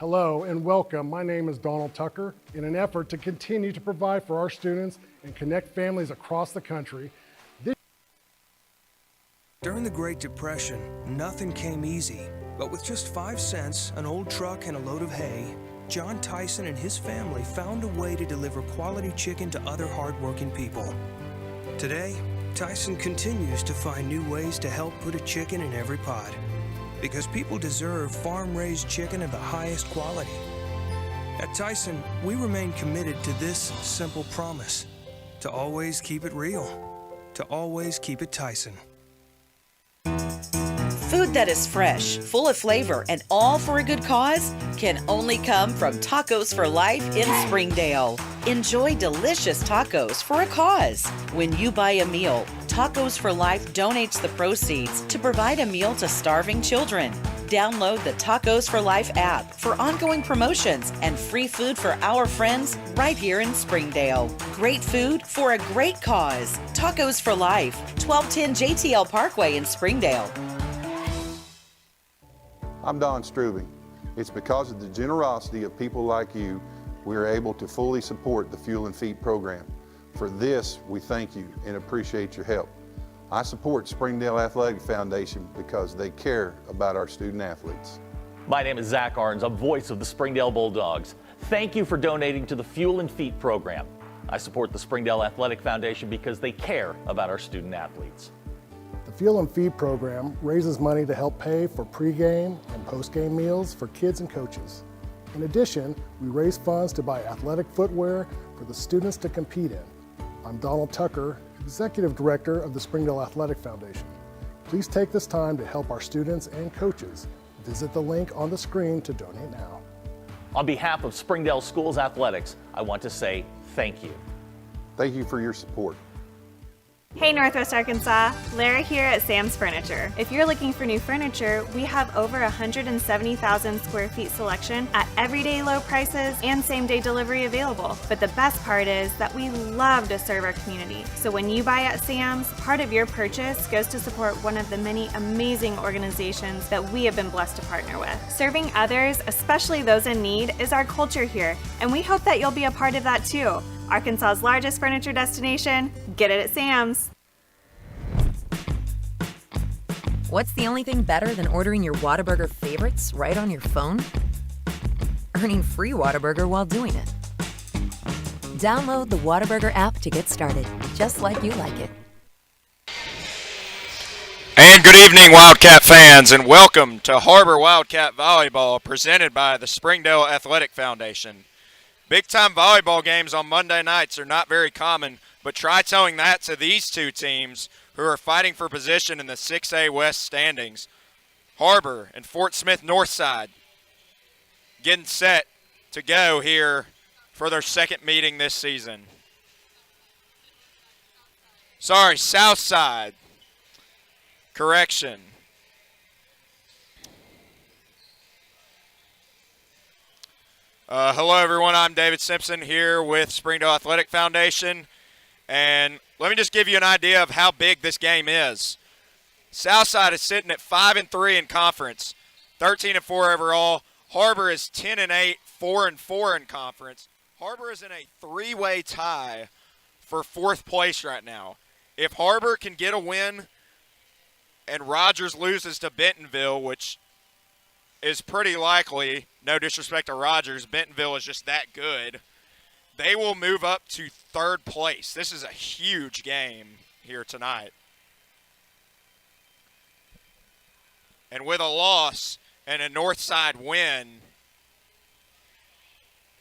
Hello and welcome. My name is Donald Tucker. In an effort to continue to provide for our students and connect families across the country, During the Great Depression, nothing came easy. But with just 5 cents, an old truck, and a load of hay, John Tyson and his family found a way to deliver quality chicken to other hardworking people. Today, Tyson continues to find new ways to help put a chicken in every pot. Because people deserve farm-raised chicken of the highest quality. At Tyson, we remain committed to this simple promise: to always keep it real, to always keep it Tyson. Food that is fresh, full of flavor, and all for a good cause can only come from Tacos for Life in Springdale. Enjoy delicious tacos for a cause. When you buy a meal, Tacos for Life donates the proceeds to provide a meal to starving children. Download the Tacos for Life app for ongoing promotions and free food for our friends right here in Springdale. Great food for a great cause. Tacos for Life, 1210 JTL Parkway in Springdale. I'm Don Strubing. It's because of the generosity of people like you, we are able to fully support the Fuel and Feed program. For this, we thank you and appreciate your help. I support Springdale Athletic Foundation because they care about our student athletes. My name is Zach Arns. I'm voice of the Springdale Bulldogs. Thank you for donating to the Fuel and Feed program. I support the Springdale Athletic Foundation because they care about our student athletes. the Fuel and Feed program raises money to help pay for pregame and postgame meals for kids and coaches. In addition, we raise funds to buy athletic footwear for the students to compete in. I'm Donald Tucker, Executive Director of the Springdale Athletic Foundation. Please take this time to help our students and coaches. Visit the link on the screen to donate now. On behalf of Springdale Schools Athletics, I want to say thank you. Thank you for your support. Hey Northwest Arkansas, Lara here at Sam's Furniture. If you're looking for new furniture, we have over 170,000 square feet selection at everyday low prices and same-day delivery available. But the best part is that we love to serve our community. So when you buy at Sam's, part of your purchase goes to support one of the many amazing organizations that we have been blessed to partner with. Serving others, especially those in need, is our culture here, and we hope that you'll be a part of that too. Arkansas's largest furniture destination, get it at Sam's. What's the only thing better than ordering your Whataburger favorites right on your phone? Earning free Whataburger while doing it. Download the Whataburger app to get started, just like you like it. And good evening, Wildcat fans, and welcome to Har-Ber Wildcat Volleyball, presented by the Springdale Athletic Foundation. Big-time volleyball games on Monday nights are not very common, but try telling that to these two teams who are fighting for position in the 6A West standings. Har-Ber and Fort Smith Northside getting set to go here for their second meeting this season. Sorry, Southside. Correction. Hello, everyone. I'm David Simpson here with Springdale Athletic Foundation. And let me just give you an idea of how big this game is. Southside is sitting at 5-3 in conference, 13-4 overall. Har-Ber is 10-8, 4-4 in conference. Har-Ber is in a three-way tie for fourth place right now. If Har-Ber can get a win and Rogers loses to Bentonville, which is pretty likely, no disrespect to Rogers, Bentonville is just that good, they will move up to third place. This is a huge game here tonight. And with a loss and a Northside win,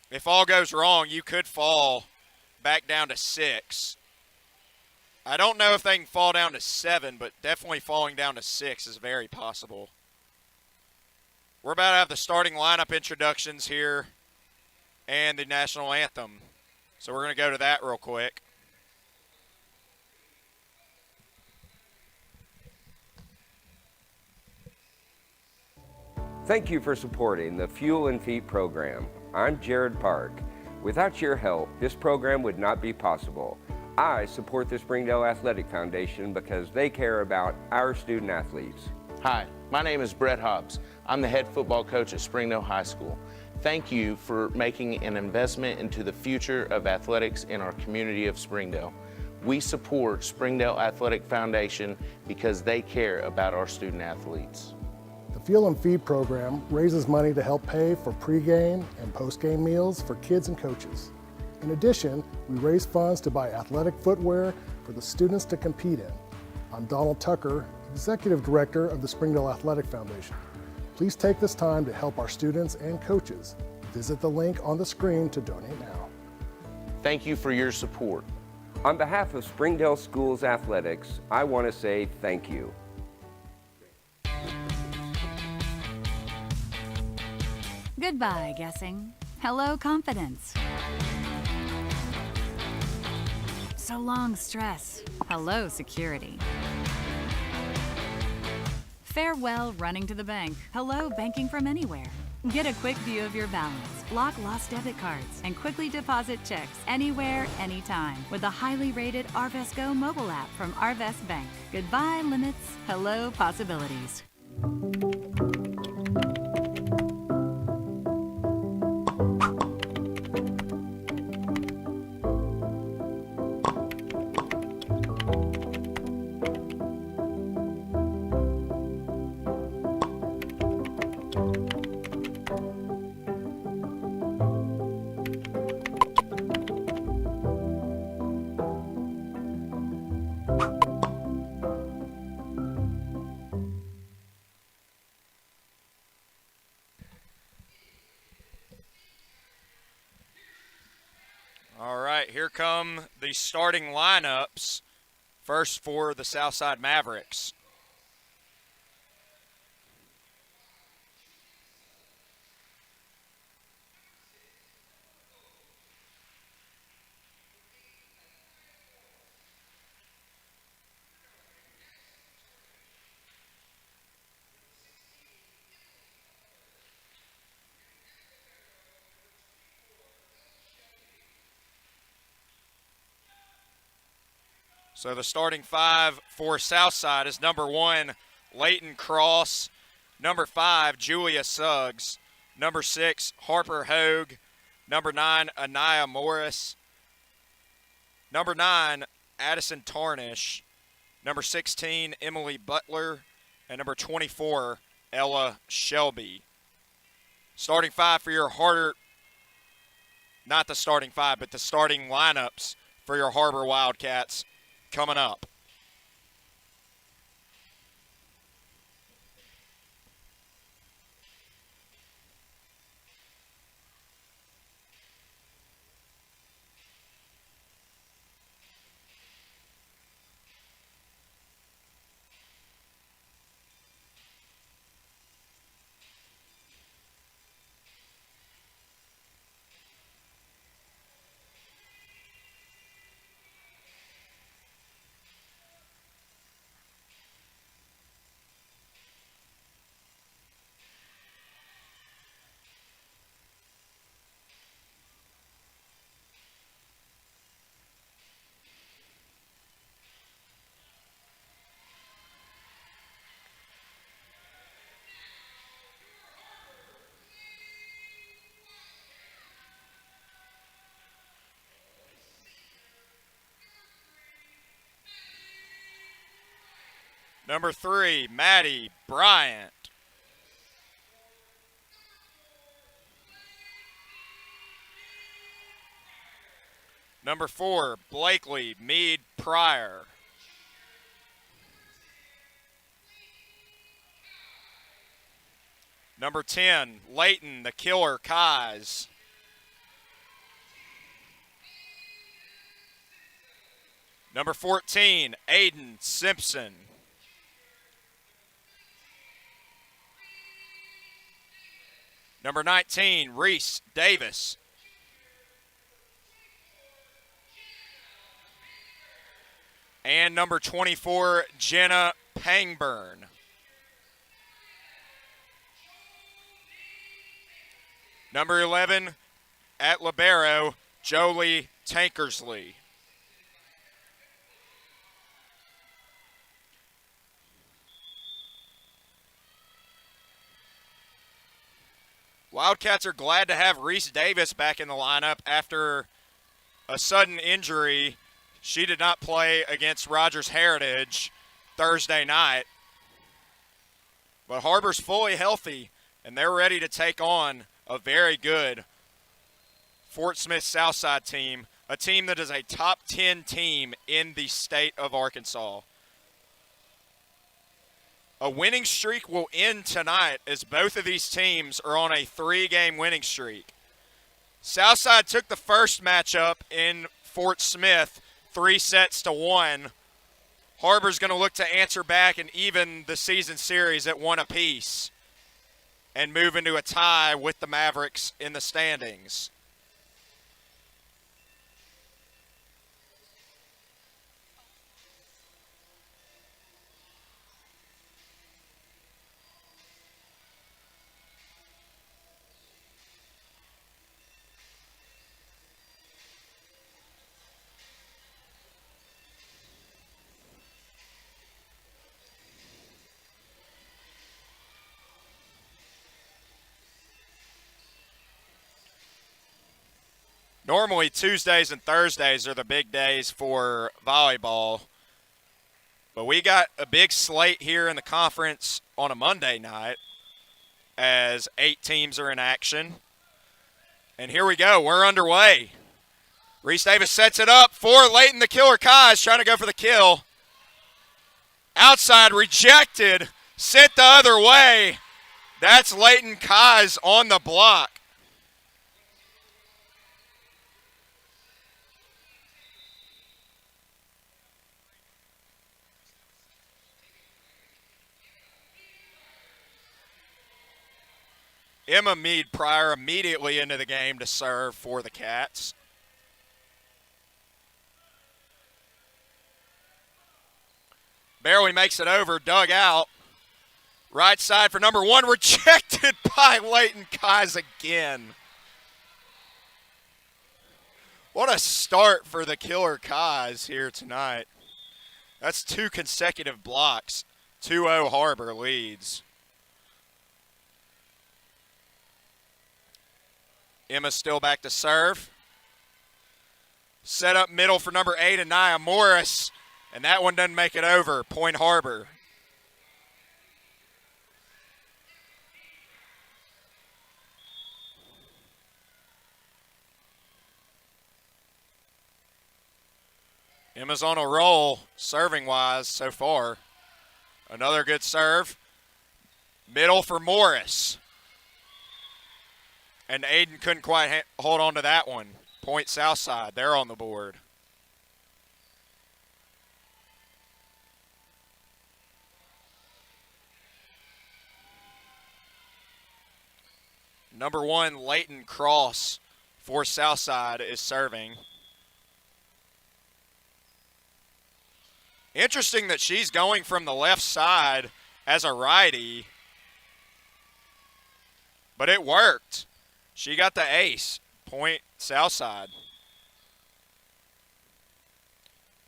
if all goes wrong, you could fall back down to 6. I don't know if they can fall down to 7, but definitely falling down to 6 is very possible. We're about to have the starting lineup introductions here and the national anthem. So we're going to go to that real quick. Thank you for supporting the Fuel and Feed program. I'm Jared Park. Without your help, this program would not be possible. I support the Springdale Athletic Foundation because they care about our student athletes. Hi, my name is Brett Hobbs. I'm the head football coach at Springdale High School. Thank you for making an investment into the future of athletics in our community of Springdale. We support Springdale Athletic Foundation because they care about our student athletes. The Fuel and Feed program raises money to help pay for pregame and postgame meals for kids and coaches. In addition, we raise funds to buy athletic footwear for the students to compete in. I'm Donald Tucker, Executive Director of the Springdale Athletic Foundation. Please take this time to help our students and coaches. Visit the link on the screen to donate now. Thank you for your support. On behalf of Springdale Schools Athletics, I want to say thank you. Goodbye, guessing. Hello, confidence. So long, stress. Hello, security. Farewell, running to the bank. Hello, banking from anywhere. Get a quick view of your balance, block lost debit cards, and quickly deposit checks anywhere, anytime with the highly rated Arvest Go mobile app from Arvest Bank. Goodbye, limits. Hello, possibilities. All right, here come the starting lineups. First for the Southside Mavericks. So the starting five for Southside is number 1, Leighton Cross, number 5, Julia Suggs, number 6, Harper Hogue, number 9, Anaya Morris, number 9, Addison Tarnish, number 16, Emily Butler, and number 24, Ella Shelby. Starting five for your not the starting five, but the starting lineups for your Har-Ber Wildcats coming up. Number 3, Maddie Bryant. Number 4, Blakely Mead Pryor. Number 10, Leighton the Killer Kais. Number 14, Aiden Simpson. Number 19, Reese Davis. And number 24, Jenna Pangburn. Number 11, at libero, Jolie Tankersley. Wildcats are glad to have Reese Davis back in the lineup after a sudden injury. She did not play against Rogers Heritage Thursday night. But Har-Ber's fully healthy, and they're ready to take on a very good Fort Smith Southside team, a team that is a top 10 team in the state of Arkansas. A winning streak will end tonight as both of these teams are on a 3-game winning streak. Southside took the first matchup in Fort Smith 3-1. Har-Ber's going to look to answer back and even the season series at 1 apiece and move into a tie with the Mavericks in the standings. Normally, Tuesdays and Thursdays are the big days for volleyball, but we got a big slate here in the conference on a Monday night as 8 teams are in action. And here we go. We're underway. Reese Davis sets it up for Leighton, the killer Kais, trying to go for the kill. Outside, rejected, sent the other way. That's Leighton Kais on the block. Emma Meade-Pryor immediately into the game to serve for the Cats. Barely makes it over, dug out. Right side for number 1, rejected by Leighton Kais again. What a start for the killer Kais here tonight. That's 2 consecutive blocks. 2-0 Har-Ber leads. Emma still back to serve. Set up middle for number 8, Anaya Morris. And that one doesn't make it over. Point Har-Ber. Emma's on a roll, serving-wise so far. Another good serve. Middle for Morris. And Aiden couldn't quite hold on to that one. Point Southside, they're on the board. Number 1, Leighton Cross for Southside is serving. Interesting that she's going from the left side as a righty, but it worked. She got the ace. Point Southside.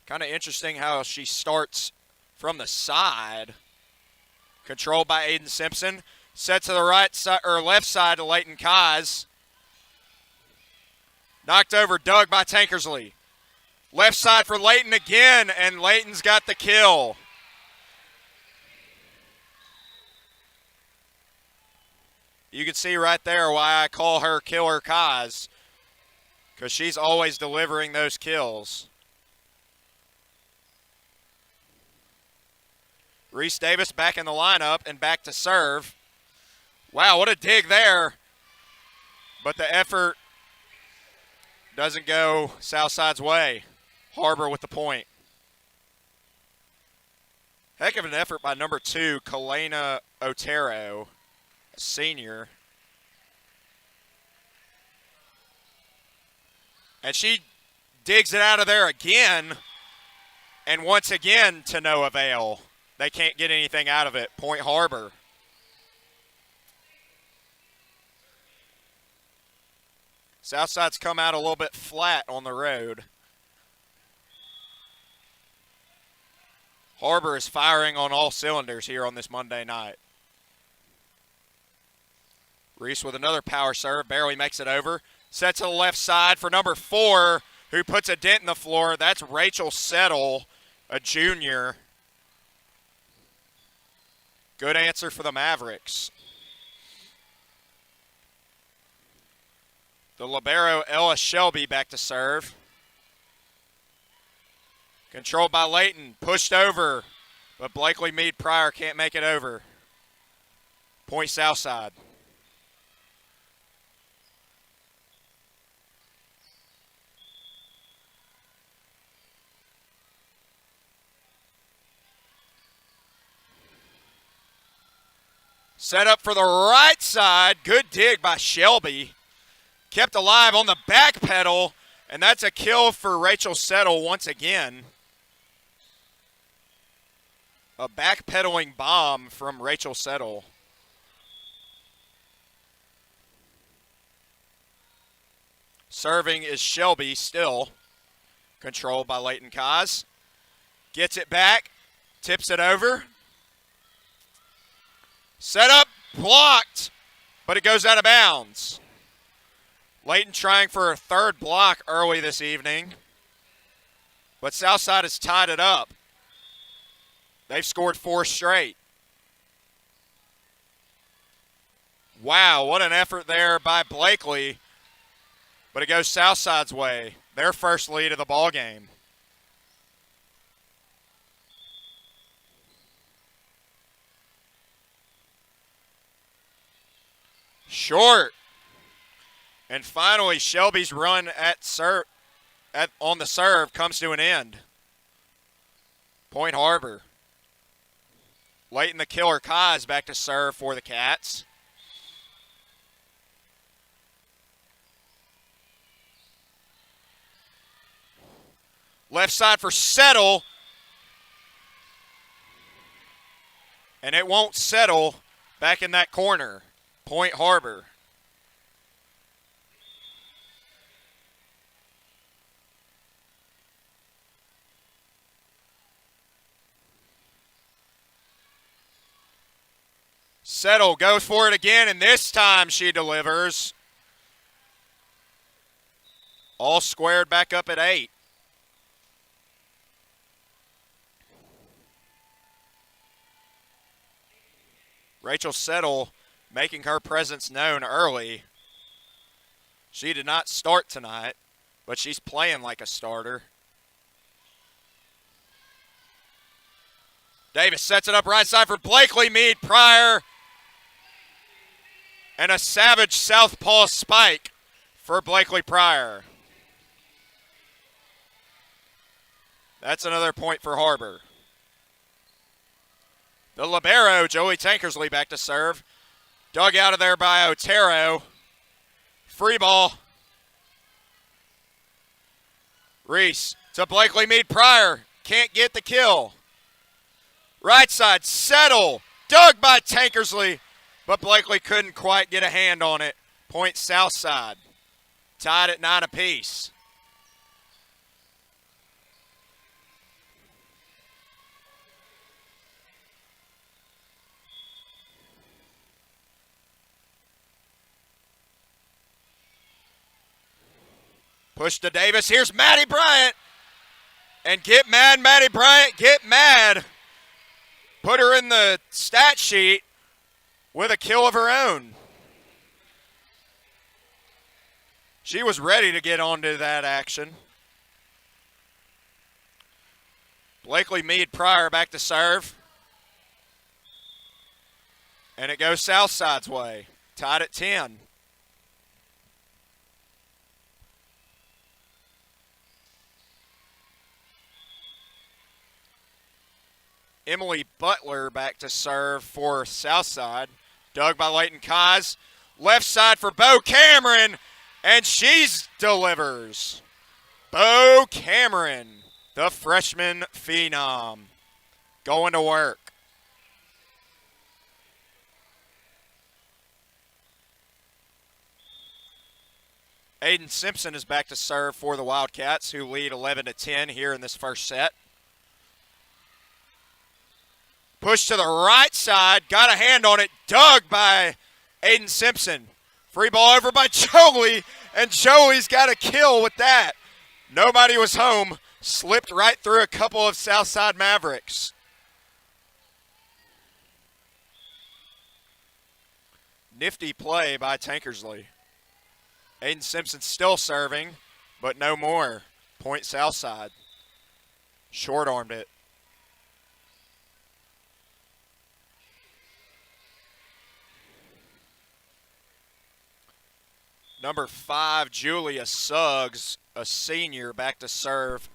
Kind of interesting how she starts from the side. Controlled by Aiden Simpson. Set to the right side or left side to Leighton Kais. Knocked over, dug by Tankersley. Left side for Leighton again, and Leighton's got the kill. You can see right there why I call her Killer Kais, because she's always delivering those kills. Reese Davis back in the lineup and back to serve. Wow, what a dig there. But the effort doesn't go Southside's way. Har-Ber with the point. Heck of an effort by number 2, Kalena Otero, a senior. And she digs it out of there again. And once again, to no avail. They can't get anything out of it. Point Har-Ber. Southside's come out a little bit flat on the road. Har-Ber is firing on all cylinders here on this Monday night. Reese with another power serve, barely makes it over. Set to the left side for number 4, who puts a dent in the floor. That's Rachel Settle, a junior. Good answer for the Mavericks. The libero, Ella Shelby, back to serve. Controlled by Layton, pushed over, but Blakely Meade Pryor can't make it over. Point Southside. Set up for the right side. Good dig by Shelby. Kept alive on the back pedal, and that's a kill for Rachel Settle once again. A backpedaling bomb from Rachel Settle. Serving is Shelby still. Controlled by Leighton Kaz. Gets it back. Tips it over. Set up, blocked, but it goes out of bounds. Leighton trying for a third block early this evening, but Southside has tied it up. They've scored 4 straight. Wow, what an effort there by Blakely, but it goes Southside's way. Their first lead of the ball game. Short. And finally, Shelby's run on the serve comes to an end. Point Har-Ber. Leighton the Killer Kaz back to serve for the Cats. Left side for Settle. And it won't settle back in that corner. Point Har-Ber. Settle goes for it again, and this time she delivers. All squared back up at 8. Rachel Settle making her presence known early. She did not start tonight, but she's playing like a starter. Davis sets it up right side for Blakely Meade Pryor. And a savage southpaw spike for Blakely Pryor. That's another point for Har-Ber. The libero, Joey Tankersley, back to serve. Dug out of there by Otero. Free ball. Reese to Blakely Meade Pryor. Can't get the kill. Right side, Settle. Dug by Tankersley, but Blakely couldn't quite get a hand on it. Point Southside. Tied at 9 apiece. Push to Davis. Here's Maddie Bryant. And get mad, Maddie Bryant. Get mad. Put her in the stat sheet with a kill of her own. She was ready to get onto that action. Blakely Meade Pryor back to serve. And it goes Southside's way. Tied at 10. Emily Butler back to serve for Southside. Dug by Leighton Kaz. Left side for Bo Cameron, and she's delivers. Bo Cameron, the freshman phenom, going to work. Aiden Simpson is back to serve for the Wildcats, who lead 11-10 here in this first set. Push to the right side, got a hand on it, dug by Aiden Simpson. Free ball over by Joey, and Joey's got a kill with that. Nobody was home. Slipped right through a couple of Southside Mavericks. Nifty play by Tankersley. Aiden Simpson still serving, but no more. Point Southside. Short-armed it. Number 5, Julia Suggs, a senior, back to serve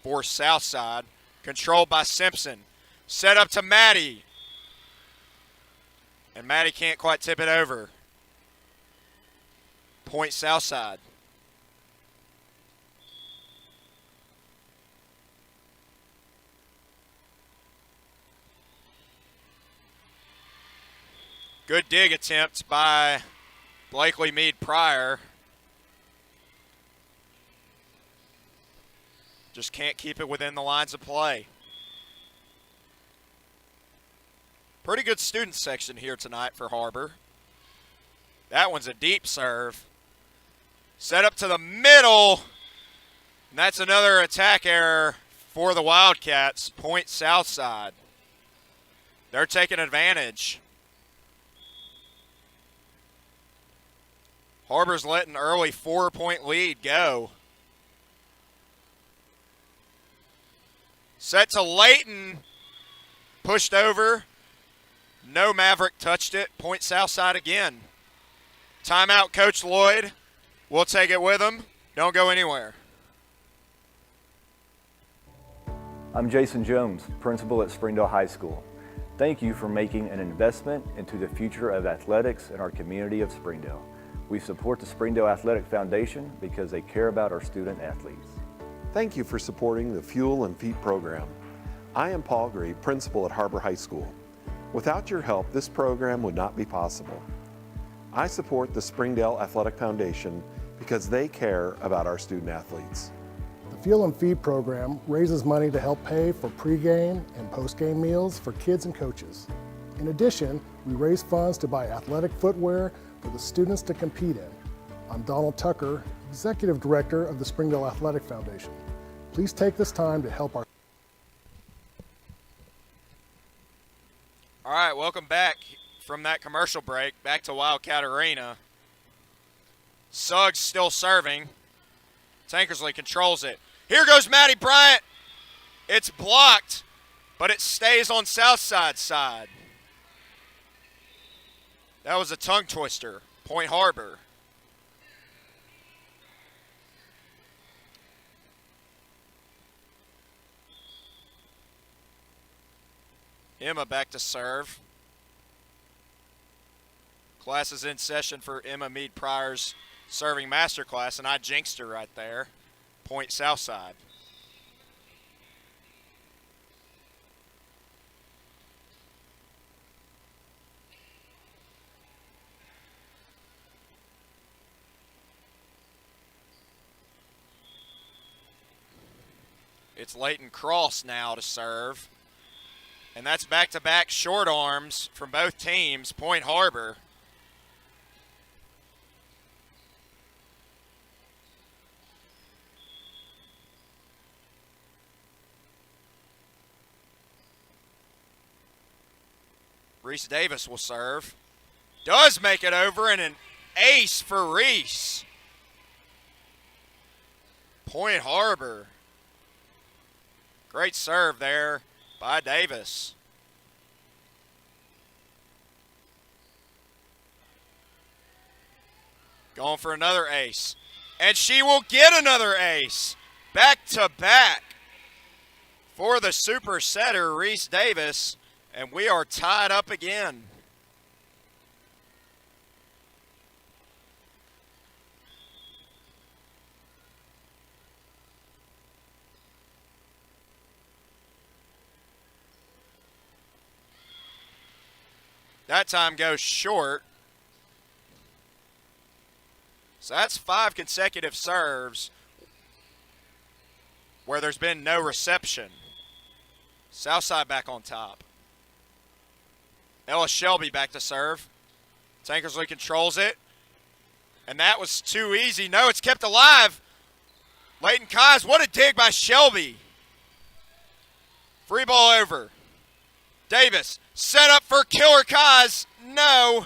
for Southside. Controlled by Simpson. Set up to Maddie. And Maddie can't quite tip it over. Point Southside. Good dig attempt by Blakely Meade Pryor. Just can't keep it within the lines of play. Pretty good student section here tonight for Har-Ber. That one's a deep serve. Set up to the middle. And that's another attack error for the Wildcats. Point Southside. They're taking advantage. Har-Ber's letting an early 4-point lead go. Set to Layton. Pushed over. No Maverick touched it. Point Southside again. Timeout, Coach Lloyd. We'll take it with him. Don't go anywhere. I'm Jason Jones, principal at Springdale High School. Thank you for making an investment into the future of athletics in our community of Springdale. We support the Springdale Athletic Foundation because they care about our student athletes. Thank you for supporting the Fuel and Feet program. I am Paul Gray, principal at Har-Ber High School. Without your help, this program would not be possible. I support the Springdale Athletic Foundation because they care about our student athletes. The Fuel and Feed program raises money to help pay for pregame and postgame meals for kids and coaches. In addition, we raise funds to buy athletic footwear for the students to compete in. I'm Donald Tucker, Executive Director of the Springdale Athletic Foundation. Please take this time to help our... All right, welcome back from that commercial break. Back to Wildcat Arena. Suggs still serving. Tankersley controls it. Here goes Maddie Bryant. It's blocked, but it stays on Southside's side. That was a tongue twister. Point Har-Ber. Emma back to serve. Class is in session for Emma Meade Pryor's serving masterclass, and I jinxed her right there. Point Southside. It's Leighton Cross now to serve. And that's back-to-back short arms from both teams. Point Har-Ber. Reese Davis will serve. Does make it over, and an ace for Reese. Point Har-Ber. Great serve there by Davis. Going for another ace. And she will get another ace. Back to back for the super setter, Reese Davis. And we are tied up again. That time goes short. So that's 5 consecutive serves where there's been no reception. Southside back on top. Ella Shelby back to serve. Tankersley controls it. And that was too easy. No, it's kept alive. Leighton Kaz, what a dig by Shelby. Free ball over. Davis, set up for Killer Kaz. No.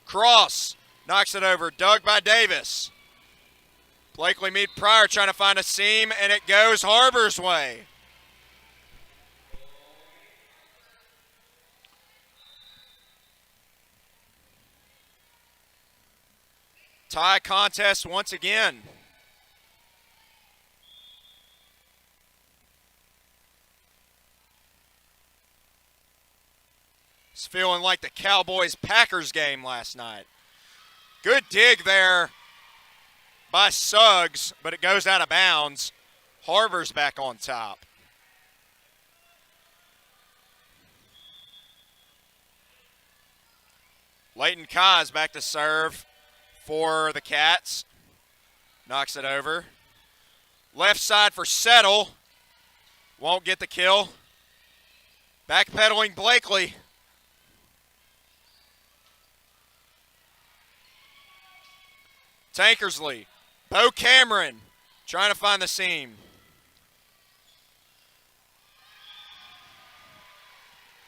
Cross, knocks it over. Dug by Davis. Blakely Meade Pryor trying to find a seam, and it goes Har-Ber's way. Tie contest once again. It's feeling like the Cowboys-Packers game last night. Good dig there by Suggs, but it goes out of bounds. Har-Ber's back on top. Leighton Kaz back to serve for the Cats. Knocks it over. Left side for Settle. Won't get the kill. Backpedaling Blakely. Tankersley. Bo Cameron trying to find the seam.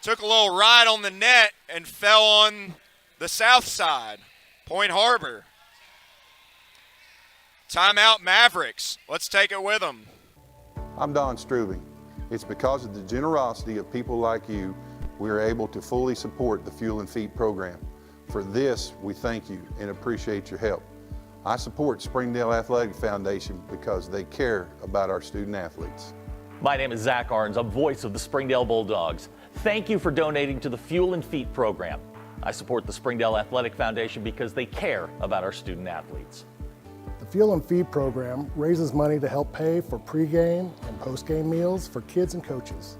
Took a little ride on the net and fell on the south side. Point Har-Ber. Timeout Mavericks. Let's take it with them. I'm Don Strubing. It's because of the generosity of people like you we are able to fully support the Fuel and Feed program. For this, we thank you and appreciate your help. I support Springdale Athletic Foundation because they care about our student athletes. My name is Zach Arns. I'm voice of the Springdale Bulldogs. Thank you for donating to the Fuel and Feed program. I support the Springdale Athletic Foundation because they care about our student athletes. The Fuel and Feed program raises money to help pay for pregame and postgame meals for kids and coaches.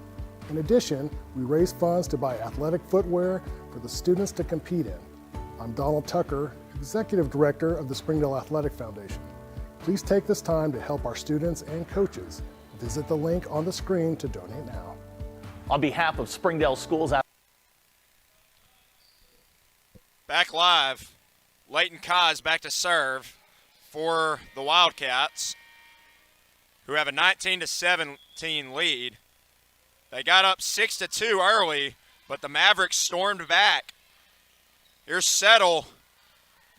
In addition, we raise funds to buy athletic footwear for the students to compete in. I'm Donald Tucker, Executive Director of the Springdale Athletic Foundation. Please take this time to help our students and coaches. Visit the link on the screen to donate now. On behalf of Springdale Schools, back live, Leighton Kaz back to serve for the Wildcats, who have a 19-17 lead. They got up 6-2 early, but the Mavericks stormed back. Here's Settle.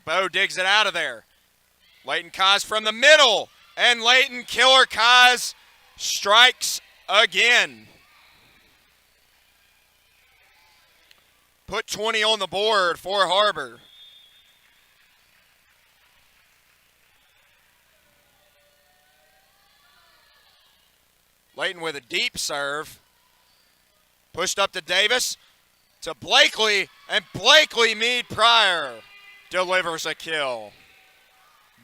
Bo digs it out of there. Leighton Kaz from the middle, and Leighton Killer Kaz strikes again. Put 20 on the board for Har-Ber. Leighton with a deep serve. Pushed up to Davis, to Blakely, and Blakely Meade Pryor delivers a kill.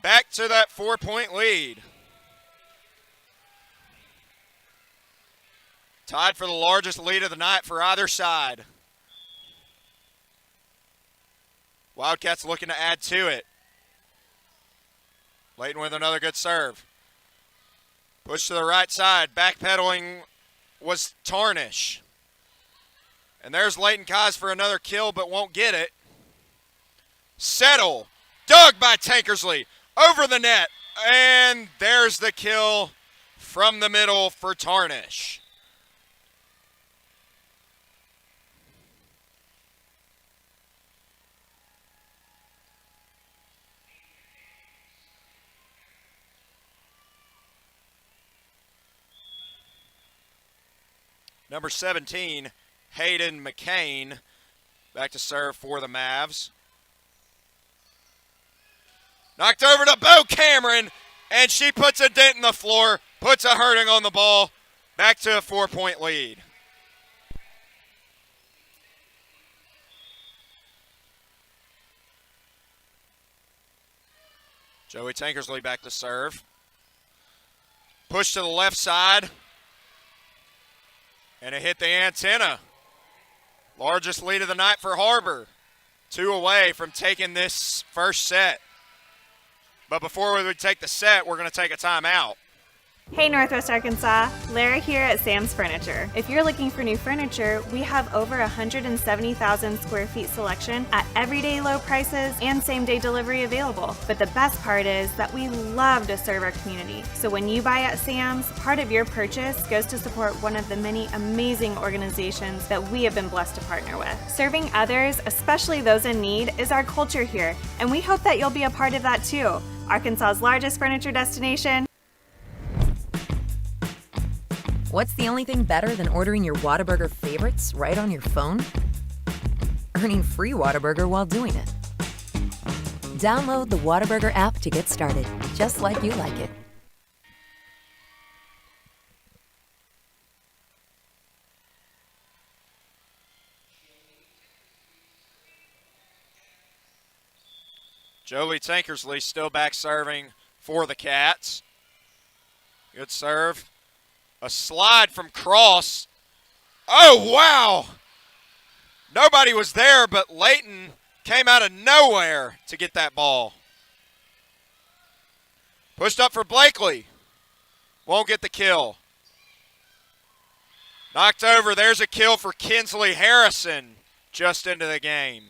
Back to that 4-point lead. Tied for the largest lead of the night for either side. Wildcats looking to add to it. Leighton with another good serve. Push to the right side. Backpedaling was Tarnish. And there's Leighton Kaz for another kill, but won't get it. Settle. Dug by Tankersley. Over the net. And there's the kill from the middle for Tarnish. Number 17, Hayden McCain, back to serve for the Mavs. Knocked over to Bo Cameron, and she puts a dent in the floor, puts a hurting on the ball. Back to a 4-point lead. Joey Tankersley back to serve. Push to the left side. And it hit the antenna. Largest lead of the night for Har-Ber. 2 away from taking this first set. But before we take the set, we're going to take a timeout. Hey Northwest Arkansas, Lara here at Sam's Furniture. If you're looking for new furniture, we have over 170,000 square feet selection at everyday low prices and same-day delivery available. But the best part is that we love to serve our community. So when you buy at Sam's, part of your purchase goes to support one of the many amazing organizations that we have been blessed to partner with. Serving others, especially those in need, is our culture here, and we hope that you'll be a part of that too. Arkansas's largest furniture destination. What's the only thing better than ordering your Whataburger favorites right on your phone? Earning free Whataburger while doing it. Download the Whataburger app to get started, just like you like it. Jolie Tankersley still back serving for the Cats. Good serve. A slide from Cross. Oh, wow. Nobody was there, but Layton came out of nowhere to get that ball. Pushed up for Blakely. Won't get the kill. Knocked over. There's a kill for Kinsley Harrison just into the game.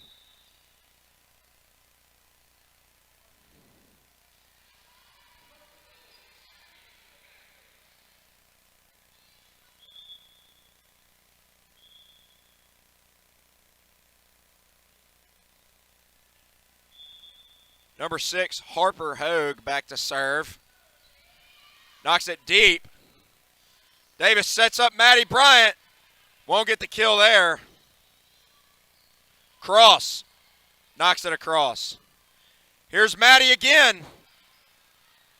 Number 6, Harper Hogue back to serve. Knocks it deep. Davis sets up Maddie Bryant. Won't get the kill there. Cross knocks it across. Here's Maddie again.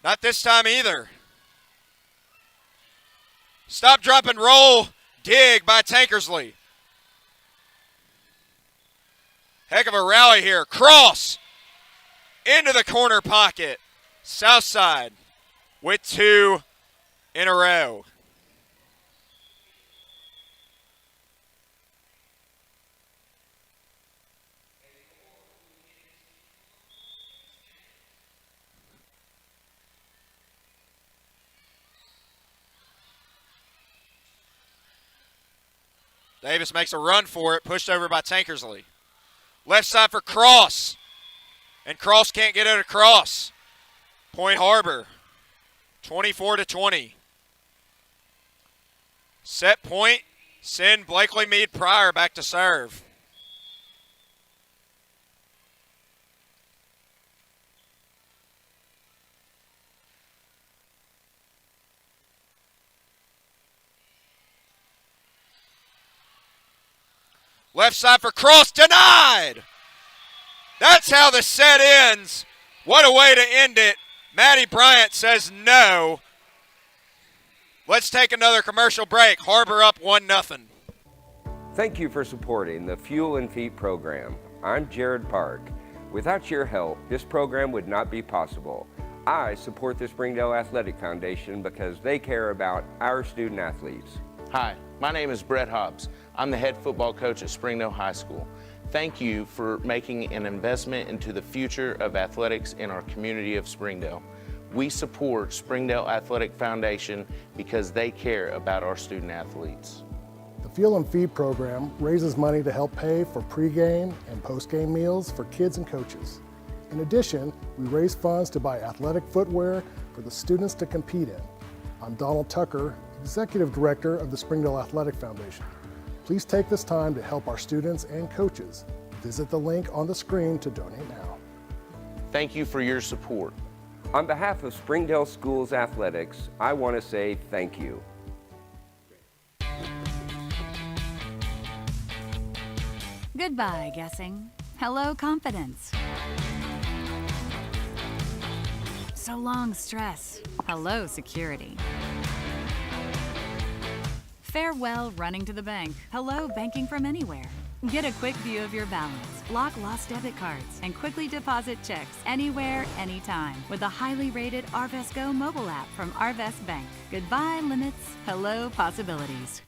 Not this time either. Stop, drop, and roll. Dig by Tankersley. Heck of a rally here. Cross. Into the corner pocket. Southside with 2 in a row. Davis makes a run for it, pushed over by Tankersley. Left side for Cross. And Cross can't get it across. Point Har-Ber, 24-20. Set point, send Blakely Meade Pryor back to serve. Left side for Cross, denied! That's how the set ends. What a way to end it. Maddie Bryant says no. Let's take another commercial break. Har-Ber up 1-0. Thank you for supporting the Fuel and Feet program. I'm Jared Park. Without your help, this program would not be possible. I support the Springdale Athletic Foundation because they care about our student athletes. Hi, my name is Brett Hobbs. I'm the head football coach at Springdale High School. Thank you for making an investment into the future of athletics in our community of Springdale. We support Springdale Athletic Foundation because they care about our student athletes. The Fuel and Feed program raises money to help pay for pregame and postgame meals for kids and coaches. In addition, we raise funds to buy athletic footwear for the students to compete in. I'm Donald Tucker, Executive Director of the Springdale Athletic Foundation. Please take this time to help our students and coaches. Visit the link on the screen to donate now. Thank you for your support. On behalf of Springdale Schools Athletics, I want to say thank you. Goodbye, guessing. Hello, confidence. So long, stress. Hello, security. Farewell, running to the bank. Hello, banking from anywhere. Get a quick view of your balance, block lost debit cards, and quickly deposit checks anywhere, anytime with the highly rated Arvest Go mobile app from Arvest Bank. Goodbye, limits. Hello, possibilities.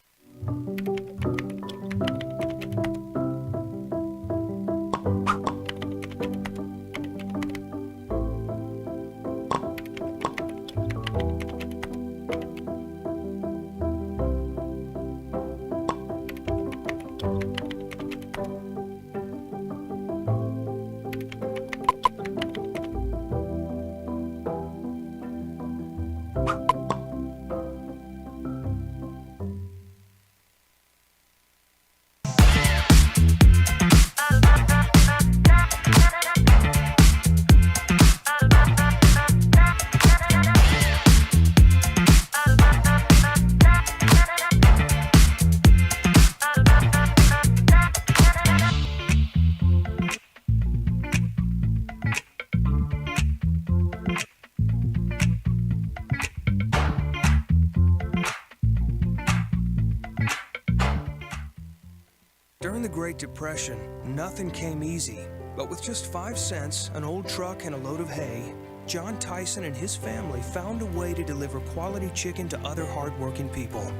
During the Great Depression, nothing came easy, but with just 5 cents, an old truck, and a load of hay, John Tyson and his family found a way to deliver quality chicken to other hardworking people.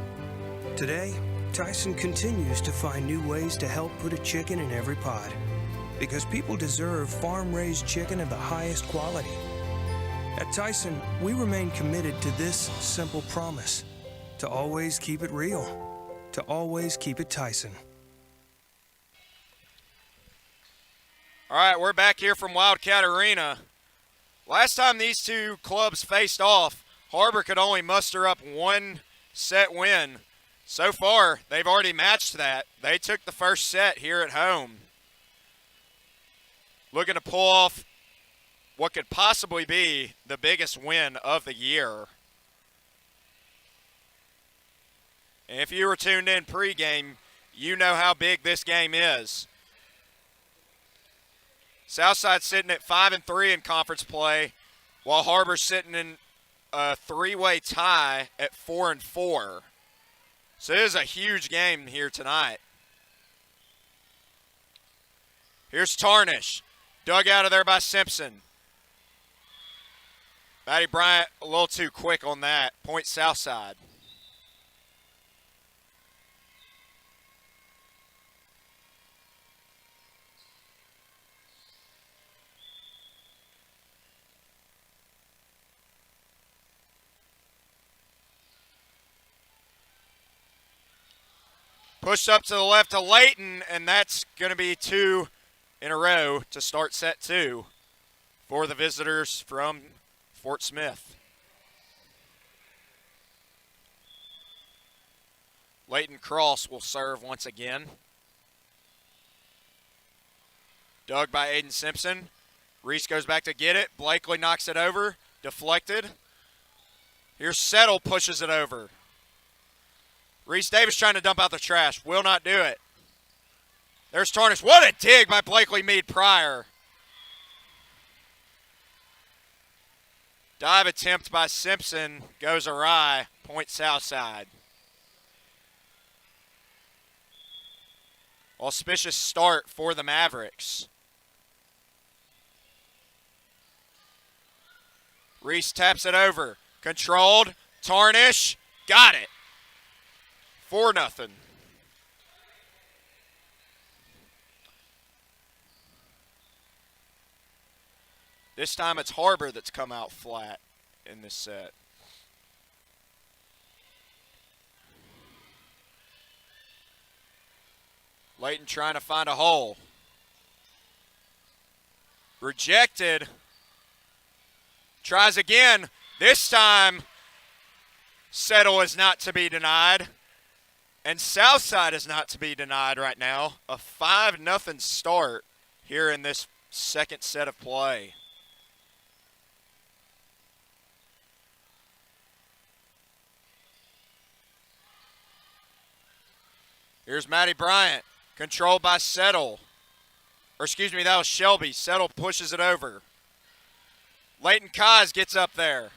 Today, Tyson continues to find new ways to help put a chicken in every pot, because people deserve farm-raised chicken of the highest quality. At Tyson, we remain committed to this simple promise: to always keep it real, to always keep it Tyson. All right, we're back here from Wildcat Arena. Last time these two clubs faced off, Har-Ber could only muster up one set win. So far, they've already matched that. They took the first set here at home. Looking to pull off what could possibly be the biggest win of the year. And if you were tuned in pregame, you know how big this game is. Southside sitting at 5-3 in conference play, while Har-Ber sitting in a three-way tie at 4-4. So it is a huge game here tonight. Here's Tarnish, dug out of there by Simpson. Matty Bryant a little too quick on that. Point Southside. Pushed up to the left to Layton, and that's going to be 2 in a row to start set 2 for the visitors from Fort Smith. Layton Cross will serve once again. Dug by Aiden Simpson. Reese goes back to get it. Blakely knocks it over. Deflected. Here's Settle, pushes it over. Reese Davis trying to dump out the trash. Will not do it. There's Tarnish. What a dig by Blakely Meade Pryor. Dive attempt by Simpson goes awry. Point Southside. Auspicious start for the Mavericks. Reese taps it over. Controlled. Tarnish. Got it. 4-0. This time it's Har-Ber that's come out flat in this set. Layton trying to find a hole. Rejected. Tries again. This time, Settle is not to be denied. And Southside is not to be denied right now. A 5-0 start here in this second set of play. Here's Matty Bryant, controlled by Settle. Or excuse me, that was Shelby. Settle pushes it over. Leighton Kaz gets up there.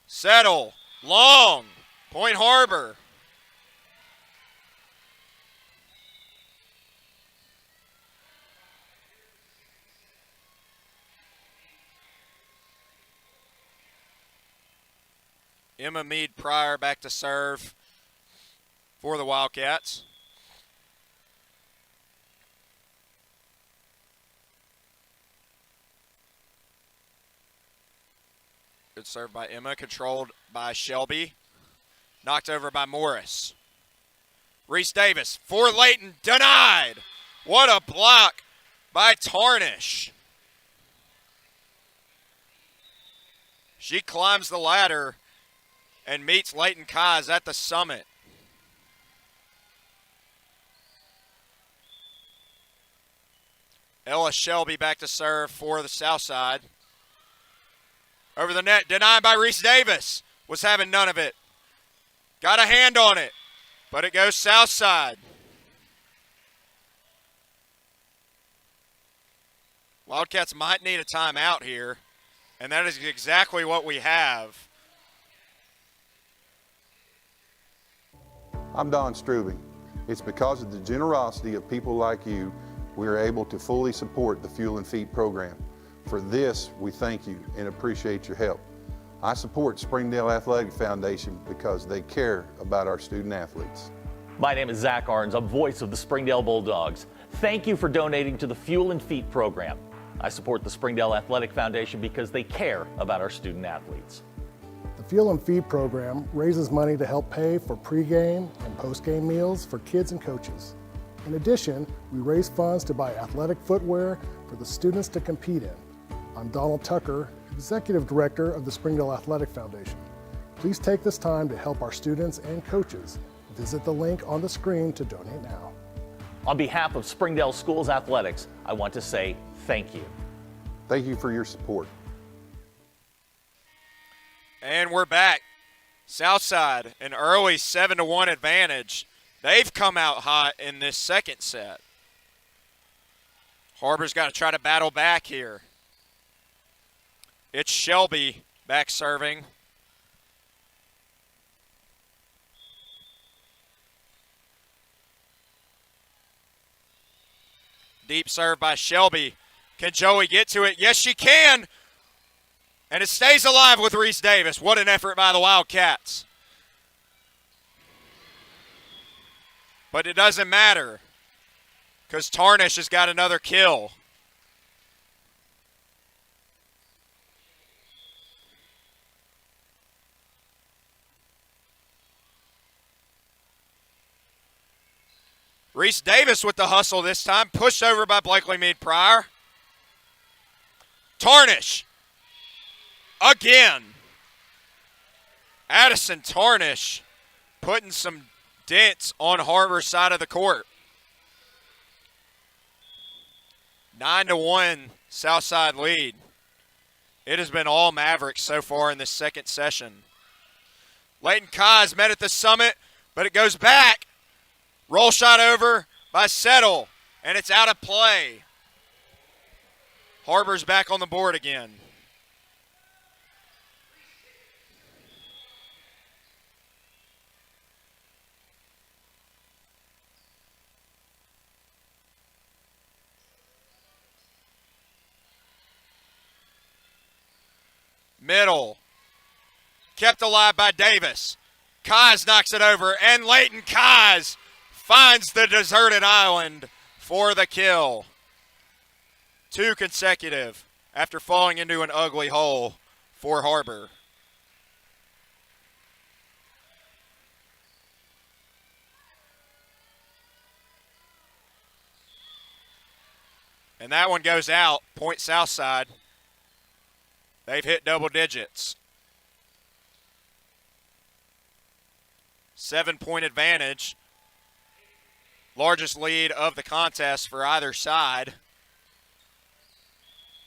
Settle, long. Point Har-Ber. Emma Meade Pryor back to serve for the Wildcats. Good serve by Emma, controlled by Shelby. Knocked over by Morris. Reese Davis for Layton, denied. What a block by Tarnish. She climbs the ladder and meets Layton Kaz at the summit. Ella Shelby back to serve for the Southside. Over the net, denied by Reese Davis. Was having none of it. Got a hand on it, but it goes Southside. Wildcats might need a timeout here, and that is exactly what we have. I'm Don Strubing. It's because of the generosity of people like you we are able to fully support the Fuel and Feed program. For this, we thank you and appreciate your help. I support Springdale Athletic Foundation because they care about our student athletes. My name is Zach Arns. I'm voice of the Springdale Bulldogs. Thank you for donating to the Fuel and Feed program. I support the Springdale Athletic Foundation because they care about our student athletes. The Fuel and Feed program raises money to help pay for pregame and postgame meals for kids and coaches. In addition, we raise funds to buy athletic footwear for the students to compete in. I'm Donald Tucker, Executive Director of the Springdale Athletic Foundation. Please take this time to help our students and coaches. Visit the link on the screen to donate now. On behalf of Springdale Schools Athletics, I want to say thank you. Thank you for your support. And we're back. Southside, an early 7-1 advantage. They've come out hot in this second set. Har-Ber's got to try to battle back here. It's Shelby back serving. Deep serve by Shelby. Can Joey get to it? Yes, she can. And it stays alive with Reese Davis. What an effort by the Wildcats. But it doesn't matter because Tarnish has got another kill. Reese Davis with the hustle this time, pushed over by Blakely Meade Pryor. Tarnish again. Addison Tarnish putting some dents on Har-Ber's side of the court. 9-1 Southside lead. It has been all Mavericks so far in this second session. Leighton Kaz met at the summit, but it goes back. Roll shot over by Settle, and it's out of play. Har-Ber's back on the board again. Middle. Kept alive by Davis. Kaz knocks it over, and Leighton Kaz finds the deserted island for the kill. 2 consecutive after falling into an ugly hole for Har-Ber. And that one goes out. Point Southside. They've hit double digits. 7-point advantage. Largest lead of the contest for either side.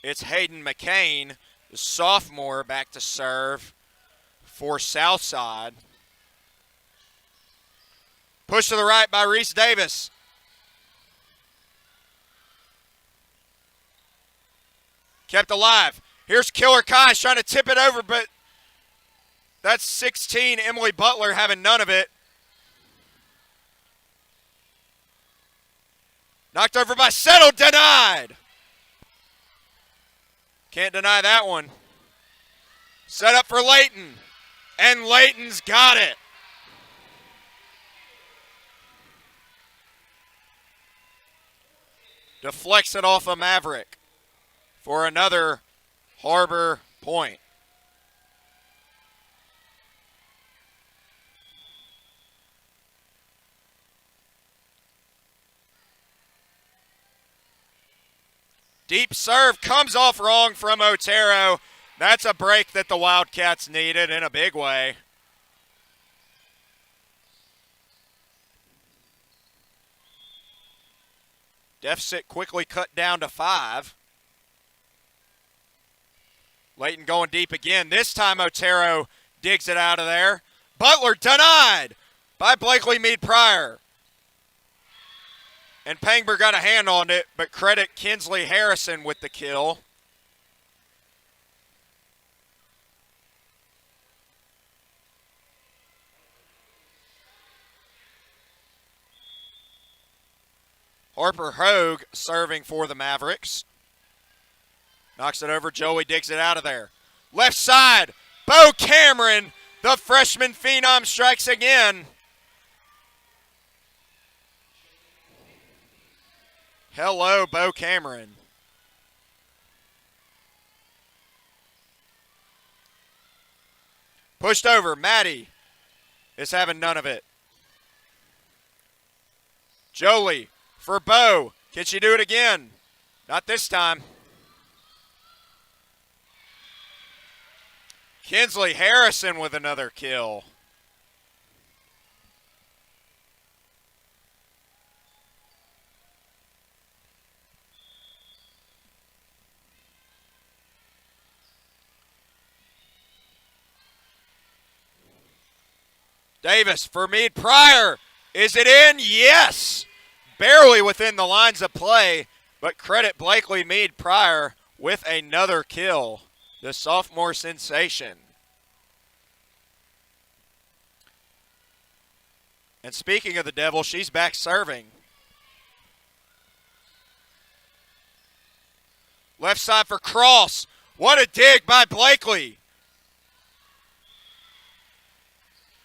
It's Hayden McCain, the sophomore, back to serve for Southside. Push to the right by Reese Davis. Kept alive. Here's Killer Kaz trying to tip it over, but that's 16, Emily Butler having none of it. Knocked over by Settle, denied. Can't deny that one. Set up for Leighton, and Leighton's got it. Deflects it off of Maverick for another Har-Ber point. Deep serve comes off wrong from Otero. That's a break that the Wildcats needed in a big way. Deficit quickly cut down to 5. Leighton going deep again. This time Otero digs it out of there. Butler denied by Blakely Meade Pryor. And Pangber got a hand on it, but credit Kinsley Harrison with the kill. Harper Hogue serving for the Mavericks. Knocks it over. Joey digs it out of there. Left side. Bo Cameron, the freshman phenom, strikes again. Hello, Bo Cameron. Pushed over. Maddie is having none of it. Jolie for Bo. Can she do it again? Not this time. Kinsley Harrison with another kill. Davis for Meade Pryor. Is it in? Yes. Barely within the lines of play, but credit Blakely Meade Pryor with another kill. The sophomore sensation. And speaking of the Devil, she's back serving. Left side for Cross. What a dig by Blakely.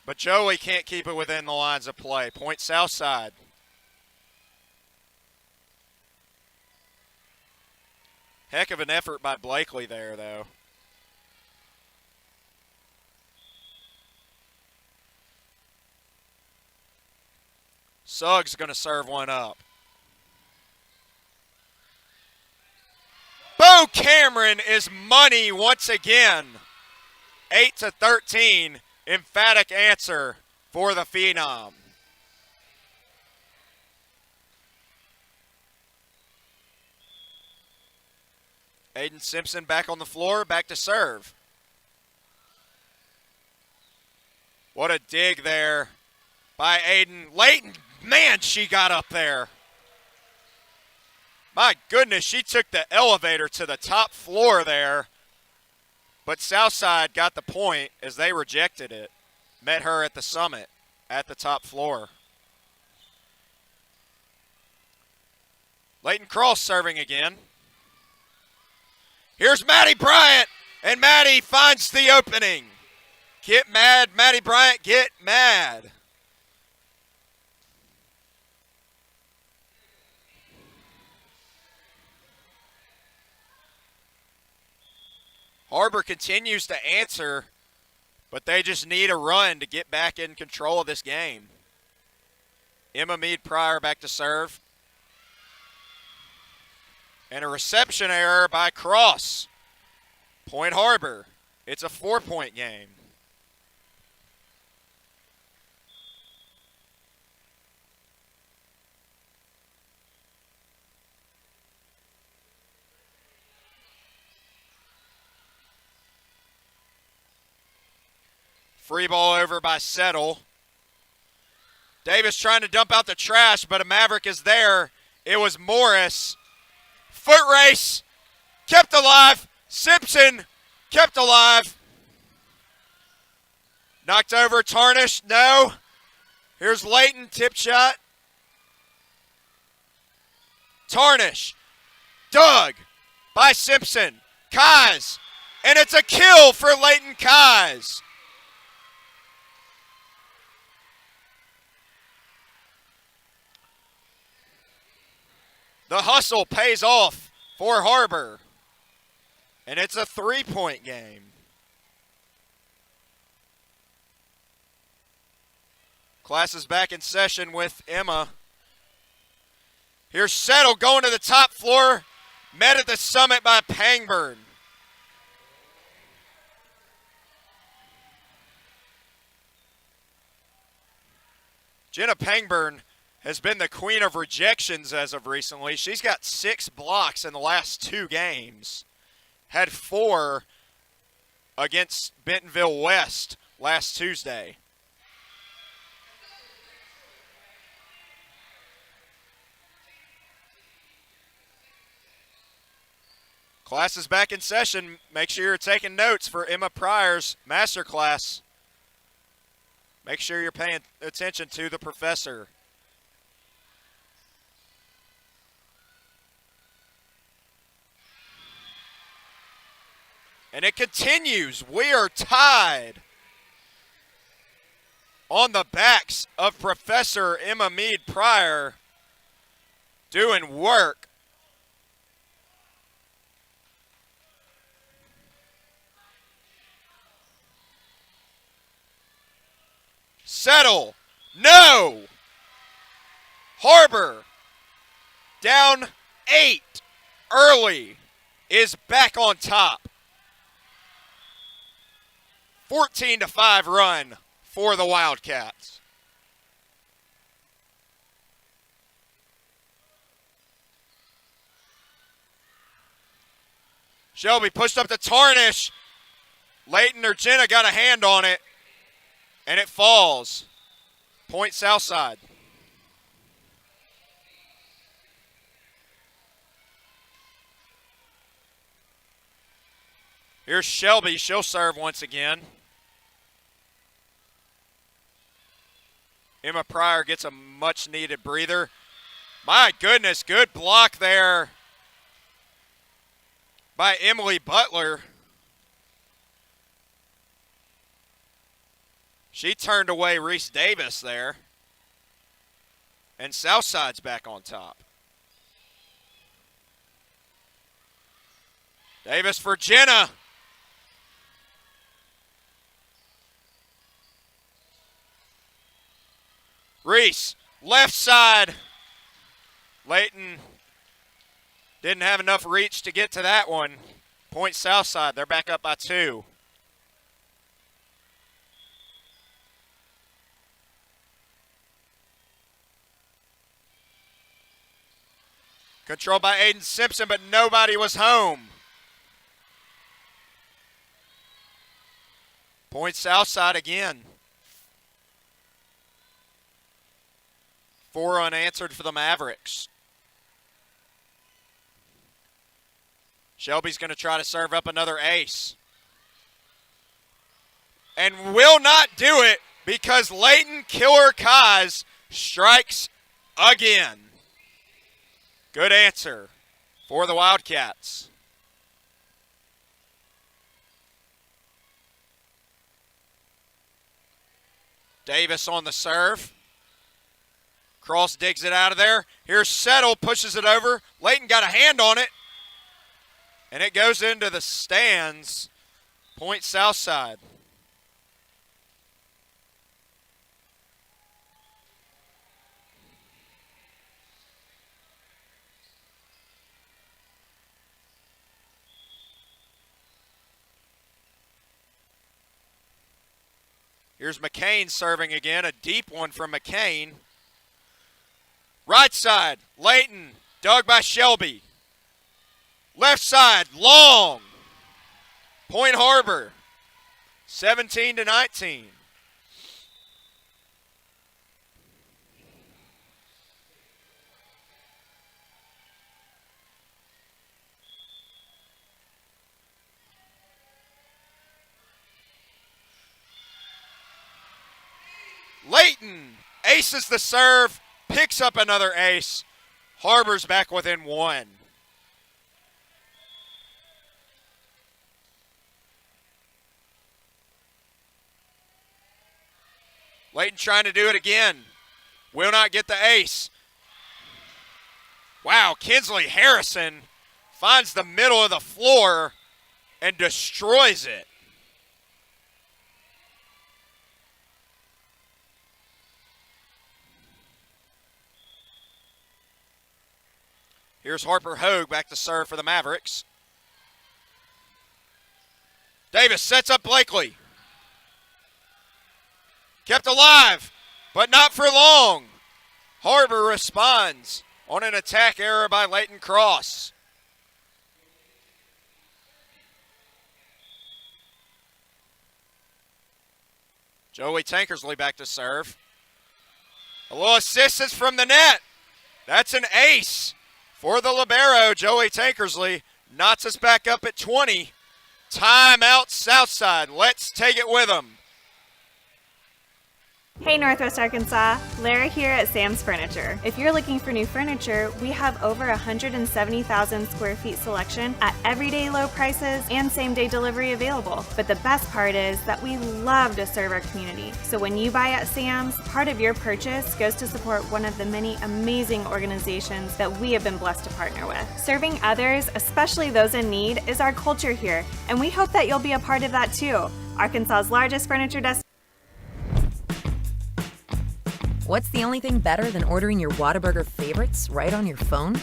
But Joey can't keep it within the lines of play. Point Southside. Heck of an effort by Blakely there, though. Suggs going to serve one up. Bo Cameron is money once again. 8-13. Emphatic answer for the Phenom. Aiden Simpson back on the floor, back to serve. What a dig there by Aiden. Layton, man, she got up there. My goodness, she took the elevator to the top floor there. But Southside got the point as they rejected it. Met her at the summit, at the top floor. Leighton Cross serving again. Here's Maddie Bryant, and Maddie finds the opening. Get mad, Maddie Bryant, get mad. Har-Ber continues to answer, but they just need a run to get back in control of this game. Emma Meade Pryor back to serve. And a reception error by Cross. Point Har-Ber. It's a 4-point game. Free ball over by Settle. Davis trying to dump out the trash, but a Maverick is there. It was Morris. Foot race. Kept alive. Simpson kept alive. Knocked over. Tarnish. No. Here's Layton. Tip shot. Tarnish. Dug by Simpson. Kais. And it's a kill for Layton Kais. The hustle pays off for Har-Ber. And it's a 3-point game. Class is back in session with Emma. Here's Settle going to the top floor. Met at the summit by Pangburn. Jenna Pangburn has been the queen of rejections as of recently. She's got 6 blocks in the last 2 games. Had 4 against Bentonville West last Tuesday. Class is back in session. Make sure you're taking notes for Emma Pryor's masterclass. Make sure you're paying attention to the professor. And it continues. We are tied on the backs of Professor Emma Mead Pryor doing work. Settle. No. Har-Ber down 8 early is back on top. 14-5 run for the Wildcats. Shelby pushed up the tarnish. Layton or Jenna got a hand on it, and it falls. Point Southside. Here's Shelby. She'll serve once again. Emma Pryor gets a much-needed breather. My goodness, good block there by Emily Butler. She turned away Reese Davis there. And Southside's back on top. Davis for Jenna. Reese, left side. Layton didn't have enough reach to get to that one. Point Southside, they're back up by 2. Controlled by Aiden Simpson, but nobody was home. Point Southside again. 4 unanswered for the Mavericks. Shelby's going to try to serve up another ace. And will not do it because Layton Killer Kaz strikes again. Good answer for the Wildcats. Davis on the serve. Cross digs it out of there. Here's Settle, pushes it over. Layton got a hand on it. And it goes into the stands. Point Southside. Here's McCain serving again. A deep one from McCain. Right side, Layton, dug by Shelby. Left side, long. Point Har-Ber, 17-19. Layton aces the serve. Picks up another ace. Har-Ber's back within 1. Layton trying to do it again. Will not get the ace. Wow, Kinsley Harrison finds the middle of the floor and destroys it. Here's Harper Hogue back to serve for the Mavericks. Davis sets up Blakely. Kept alive, but not for long. Har-Ber responds on an attack error by Layton Cross. Joey Tankersley back to serve. A little assistance from the net. That's an ace for the libero. Joey Tankersley knots us back up at 20. Timeout Southside. Let's take it with them. Hey Northwest Arkansas, Lara here at Sam's Furniture. If you're looking for new furniture, we have over 170,000 square feet selection at everyday low prices and same-day delivery available. But the best part is that we love to serve our community. So when you buy at Sam's, part of your purchase goes to support one of the many amazing organizations that we have been blessed to partner with. Serving others, especially those in need, is our culture here, and we hope that you'll be a part of that too. Arkansas's largest furniture destination. What's the only thing better than ordering your Whataburger favorites right on your phone?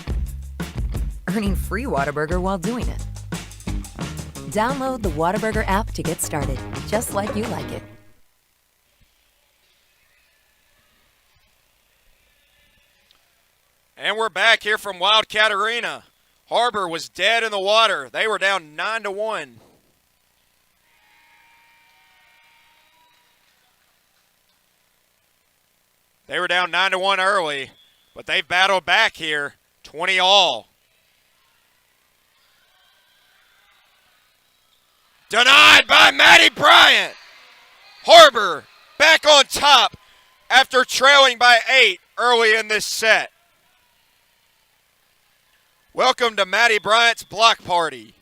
Earning free Whataburger while doing it. Download the Whataburger app to get started, just like you like it. And we're back here from Wildcat Arena. Har-Ber was dead in the water. They were down 9-1. They were down 9-1 early, but they've battled back here, 20-all. Denied by Maddie Bryant. Har-Ber back on top after trailing by 8 early in this set. Welcome to Maddie Bryant's block party.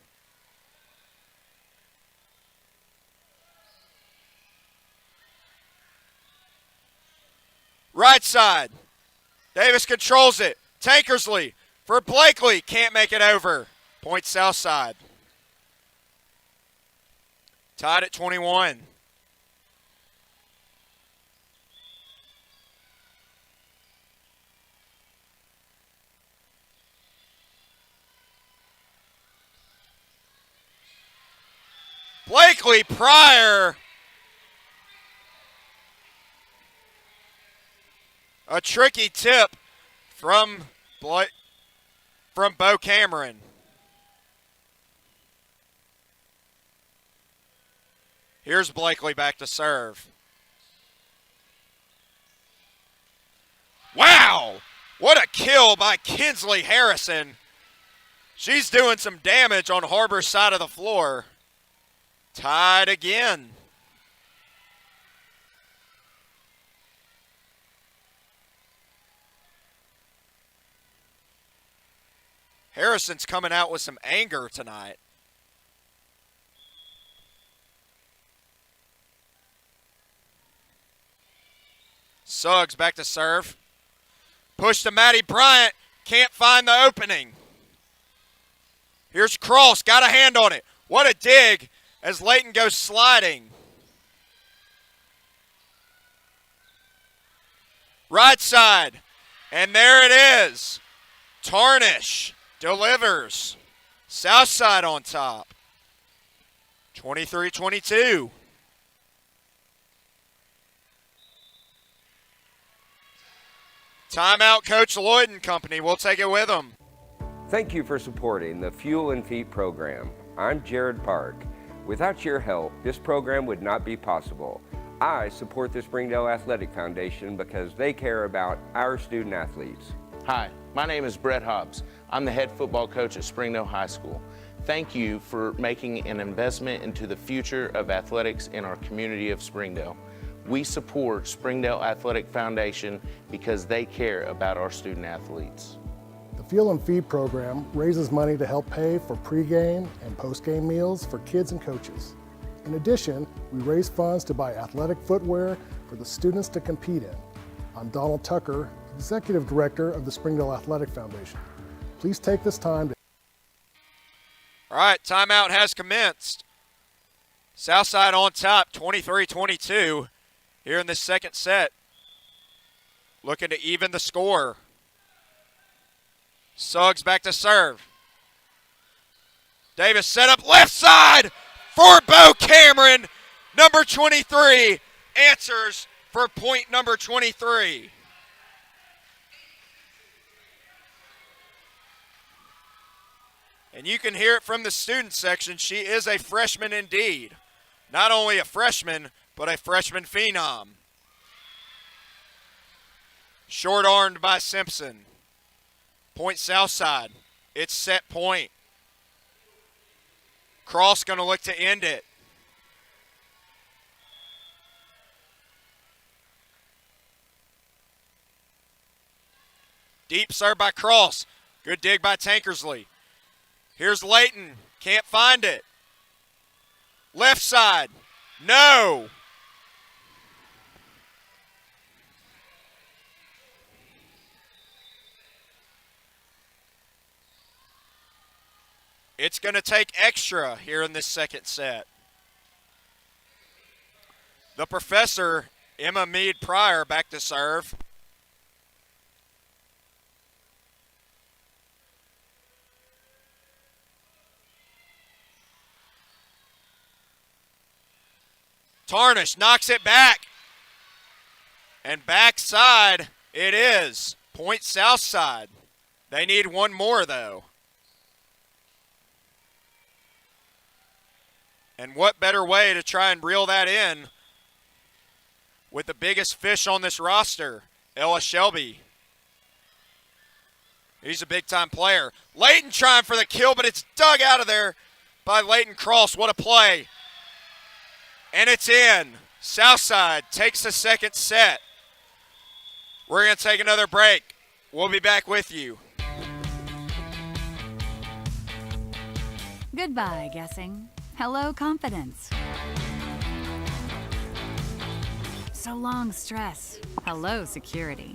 Right side. Davis controls it. Tankersley for Blakely. Can't make it over. Point Southside. Tied at 21. Blakely Pryor. A tricky tip from Bo Cameron. Here's Blakely back to serve. Wow! What a kill by Kinsley Harrison. She's doing some damage on Har-Ber's side of the floor. Tied again. Harrison's coming out with some anger tonight. Suggs back to serve. Push to Maddie Bryant. Can't find the opening. Here's Cross. Got a hand on it. What a dig as Layton goes sliding. Right side. And there it is. Tarnish delivers. Southside on top. 23-22. Timeout, Coach Lloyd and company. We'll take it with them. Thank you for supporting the Fuel and Feet program. I'm Jared Park. Without your help, this program would not be possible. I support the Springdale Athletic Foundation because they care about our student athletes. Hi, my name is Brett Hobbs. I'm the head football coach at Springdale High School. Thank you for making an investment into the future of athletics in our community of Springdale. We support Springdale Athletic Foundation because they care about our student athletes. The Fuel and Feed program raises money to help pay for pregame and postgame meals for kids and coaches. In addition, we raise funds to buy athletic footwear for the students to compete in. I'm Donald Tucker, Executive Director of the Springdale Athletic Foundation. Please take this time to... All right, timeout has commenced. Southside on top, 23-22 here in this second set. Looking to even the score. Suggs back to serve. Davis set up left side for Bo Cameron. Number 23 answers for point number 23. And you can hear it from the student section. She is a freshman indeed. Not only a freshman, but a freshman phenom. Short-armed by Simpson. Point Southside. It's set point. Cross going to look to end it. Deep serve by Cross. Good dig by Tankersley. Here's Layton. Can't find it. Left side. No. It's going to take extra here in this second set. The professor, Emma Mead Pryor, back to serve. Tarnish knocks it back. And backside it is. Point Southside. They need one more, though. And what better way to try and reel that in with the biggest fish on this roster, Ella Shelby. He's a big-time player. Layton trying for the kill, but it's dug out of there by Layton Cross. What a play. And it's in. Southside takes the second set. We're going to take another break. We'll be back with you. Goodbye, guessing. Hello, confidence. So long, stress. Hello, security.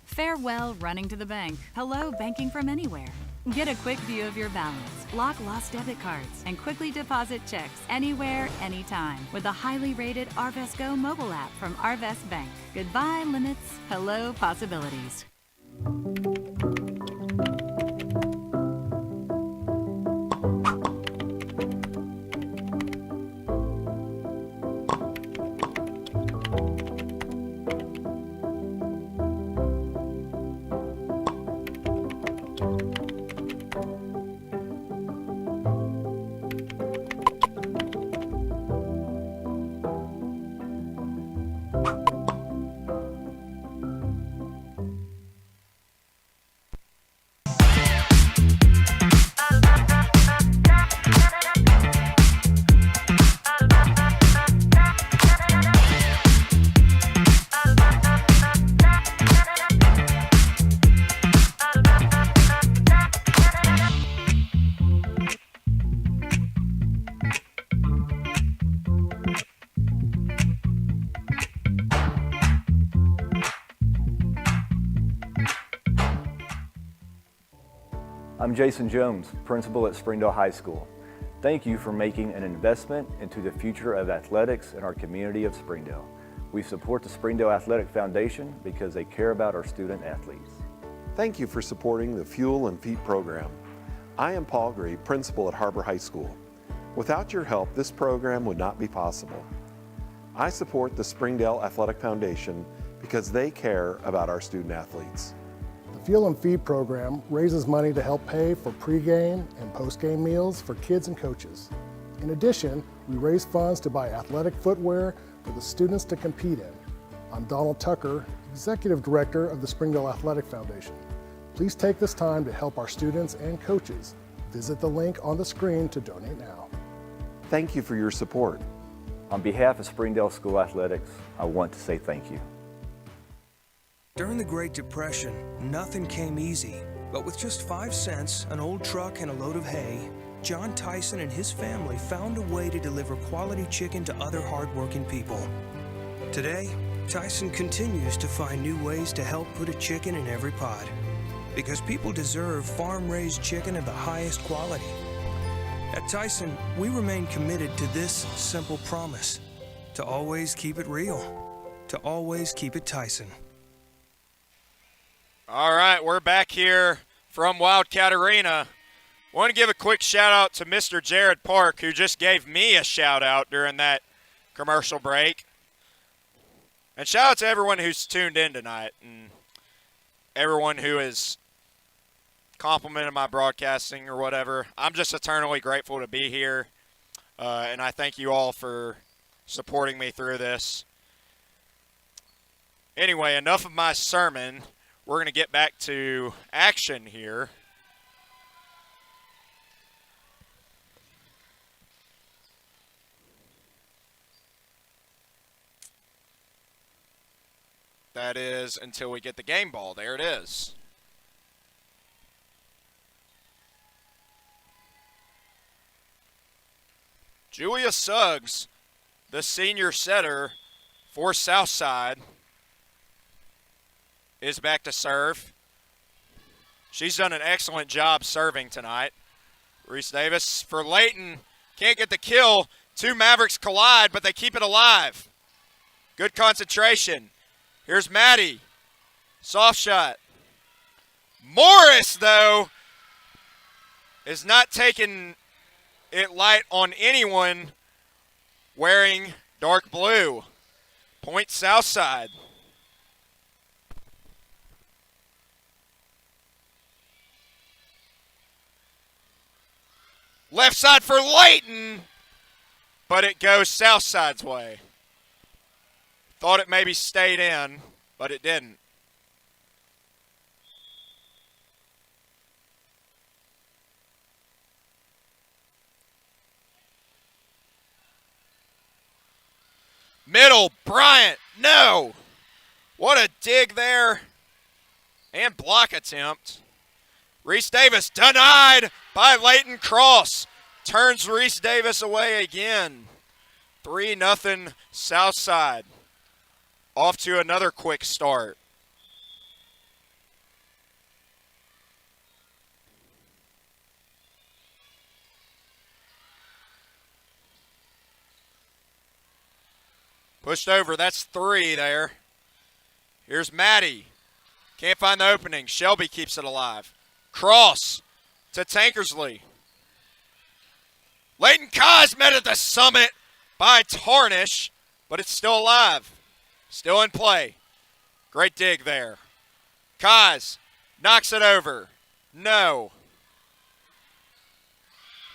Farewell, running to the bank. Hello, banking from anywhere. Get a quick view of your balance, block lost debit cards, and quickly deposit checks anywhere, anytime with the highly rated Arvest Go mobile app from Arvest Bank. Goodbye, limits. Hello, possibilities. I'm Jason Jones, principal at Springdale High School. Thank you for making an investment into the future of athletics in our community of Springdale. We support the Springdale Athletic Foundation because they care about our student athletes. Thank you for supporting the Fuel and Feet program. I am Paul Gree, principal at Har-Ber High School. Without your help, this program would not be possible. I support the Springdale Athletic Foundation because they care about our student athletes. The Fuel and Feed program raises money to help pay for pregame and postgame meals for kids and coaches. In addition, we raise funds to buy athletic footwear for the students to compete in. I'm Donald Tucker, Executive Director of the Springdale Athletic Foundation. Please take this time to help our students and coaches. Visit the link on the screen to donate now. Thank you for your support. On behalf of Springdale School Athletics, I want to say thank you. During the Great Depression, nothing came easy. But with just 5 cents, an old truck, and a load of hay, John Tyson and his family found a way to deliver quality chicken to other hardworking people. Today, Tyson continues to find new ways to help put a chicken in every pot. Because people deserve farm-raised chicken of the highest quality. At Tyson, we remain committed to this simple promise: to always keep it real, to always keep it Tyson. All right, we're back here from Wildcat Arena. I want to give a quick shout out to Mr. Jared Park, who just gave me a shout out during that commercial break. And shout out to everyone who's tuned in tonight and everyone who is complimented my broadcasting or whatever. I'm just eternally grateful to be here, and I thank you all for supporting me through this. Anyway, enough of my sermon. We're going to get back to action here. That is until we get the game ball. There it is. Julia Suggs, the senior setter for Southside, is back to serve. She's done an excellent job serving tonight. Reese Davis for Layton. Can't get the kill. Two Mavericks collide, but they keep it alive. Good concentration. Here's Maddie. Soft shot. Morris, though, is not taking it light on anyone wearing dark blue. Point Southside. Left side for Layton, but it goes Southside's way. Thought it maybe stayed in, but it didn't. Middle, Bryant, no. What a dig there. And block attempt. Reese Davis denied by Layton Cross. Turns Reese Davis away again. 3-0 Southside. Off to another quick start. Pushed over, that's 3 there. Here's Maddie. Can't find the opening. Shelby keeps it alive. Cross to Tankersley. Layton Kaz met at the summit by Tarnish, but it's still alive. Still in play. Great dig there. Kaz knocks it over. No.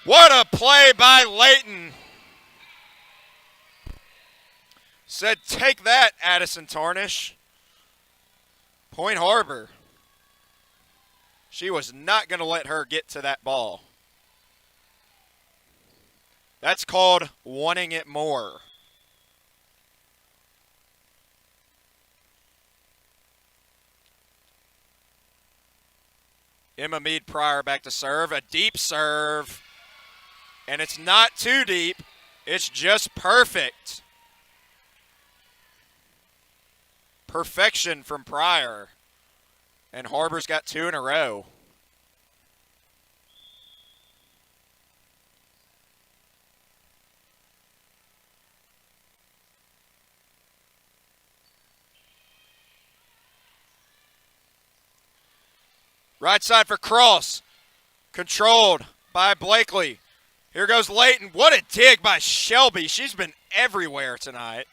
What a play by Layton. Said, take that, Addison Tarnish. Point Har-Ber. She was not going to let her get to that ball. That's called wanting it more. Emma Mead Pryor back to serve. A deep serve. And it's not too deep. It's just perfect. Perfection from Pryor. And Har-Ber's got 2 in a row. Right side for Cross. Controlled by Blakely. Here goes Layton. What a dig by Shelby. She's been everywhere tonight.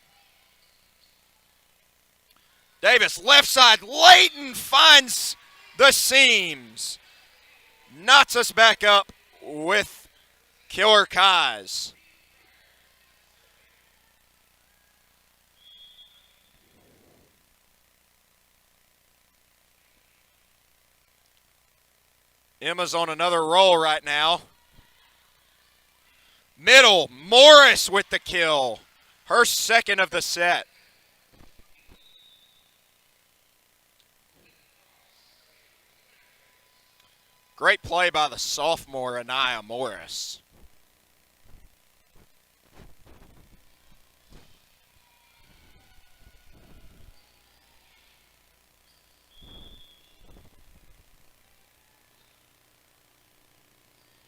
Davis, left side. Layton finds the seams. Knots us back up with Killer Kaz. Emma's on another roll right now. Middle, Morris with the kill. Her second of the set. Great play by the sophomore, Anaya Morris.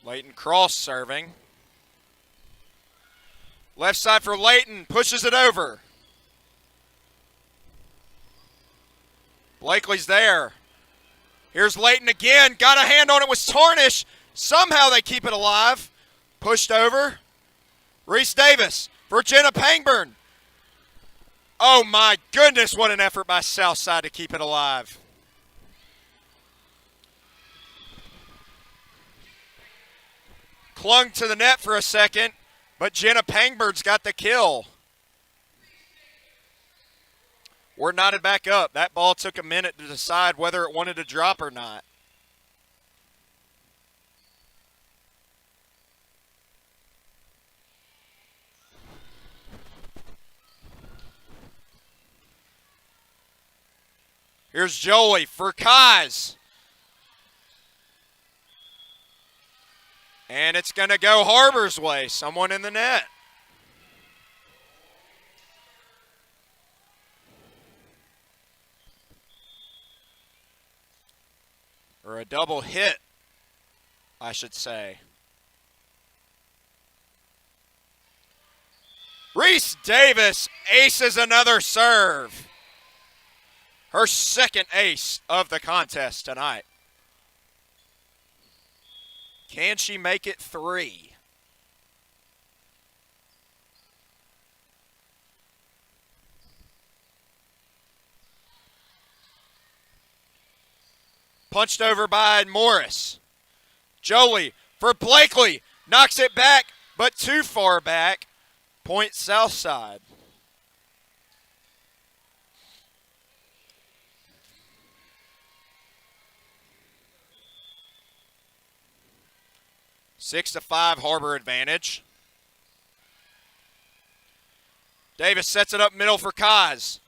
Layton Cross serving. Left side for Layton, pushes it over. Blakely's there. Here's Layton again, got a hand on it with Tarnish. Somehow they keep it alive. Pushed over. Reese Davis for Jenna Pangburn. Oh my goodness, what an effort by Southside to keep it alive. Clung to the net for a second, but Jenna Pangburn's got the kill. We're knotted back up. That ball took a minute to decide whether it wanted to drop or not. Here's Jolie for Kaz. And it's going to go Har-Ber's way. Someone in the net. Or a double hit, I should say. Reese Davis aces another serve. Her second ace of the contest tonight. Can she make it 3? Punched over by Morris. Jolie for Blakely. Knocks it back, but too far back. Point Southside. Six to 5 Har-Ber advantage. Davis sets it up middle for Kaz.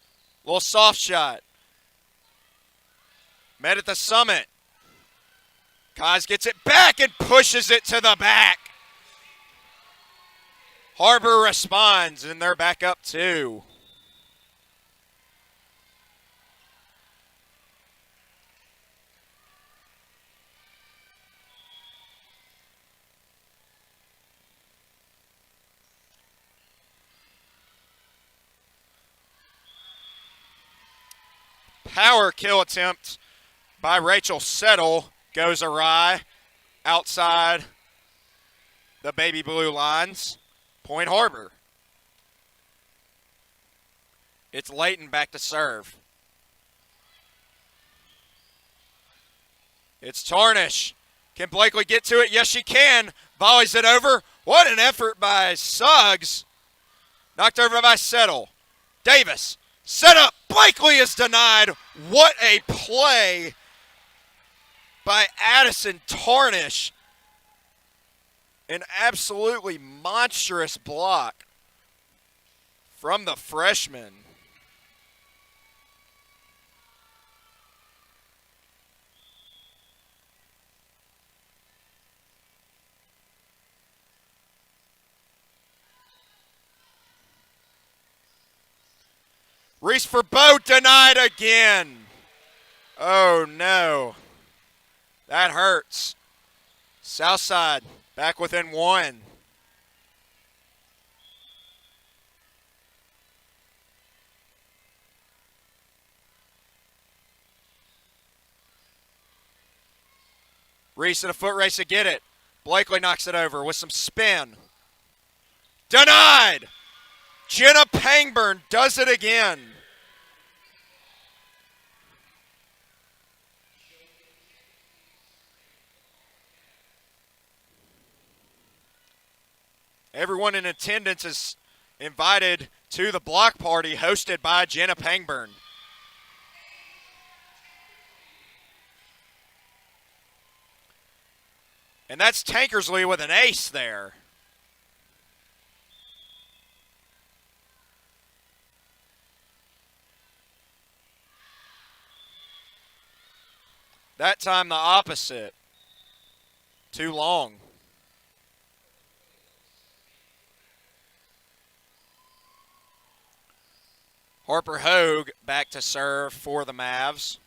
Little soft shot. Met at the summit. Kaz gets it back and pushes it to the back. Har-Ber responds, and they're back up 2. Power kill attempt by Rachel Settle goes awry outside the baby blue lines. Point Har-Ber. It's Layton back to serve. It's Tarnish. Can Blakely get to it? Yes, she can. Volleys it over. What an effort by Suggs. Knocked over by Settle. Davis. Set up. Blakely is denied. What a play by Addison Tarnish. An absolutely monstrous block from the freshman. Reese for Bo, denied again. Oh no. That hurts. Southside back within 1. Reese in a foot race to get it. Blakely knocks it over with some spin. Denied! Jenna Pangburn does it again. Everyone in attendance is invited to the block party hosted by Jenna Pangburn. And that's Tankersley with an ace there. That time the opposite. Too long. Harper Hogue back to serve for the Mavs.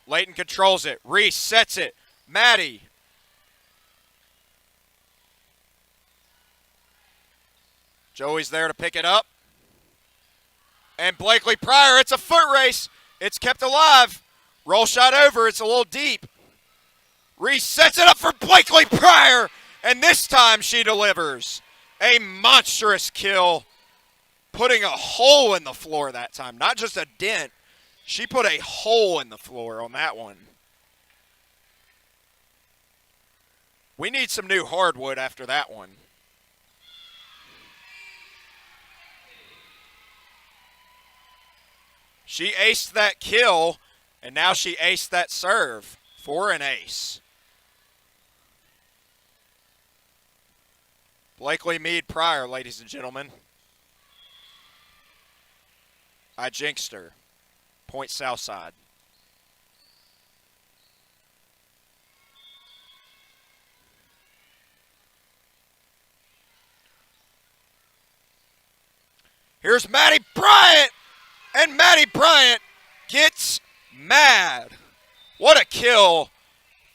Layton controls it. Reese sets it. Maddie. Joey's there to pick it up. And Blakely Pryor, it's a foot race. It's kept alive. Roll shot over, it's a little deep. Reese sets it up for Blakely Pryor, and this time she delivers. A monstrous kill, putting a hole in the floor that time. Not just a dent. She put a hole in the floor on that one. We need some new hardwood after that one. She aced that kill, and now she aced that serve for an ace. Blakely Meade Pryor, ladies and gentlemen. I jinxed her. Point Southside. Here's Maddie Bryant, and Maddie Bryant gets mad. What a kill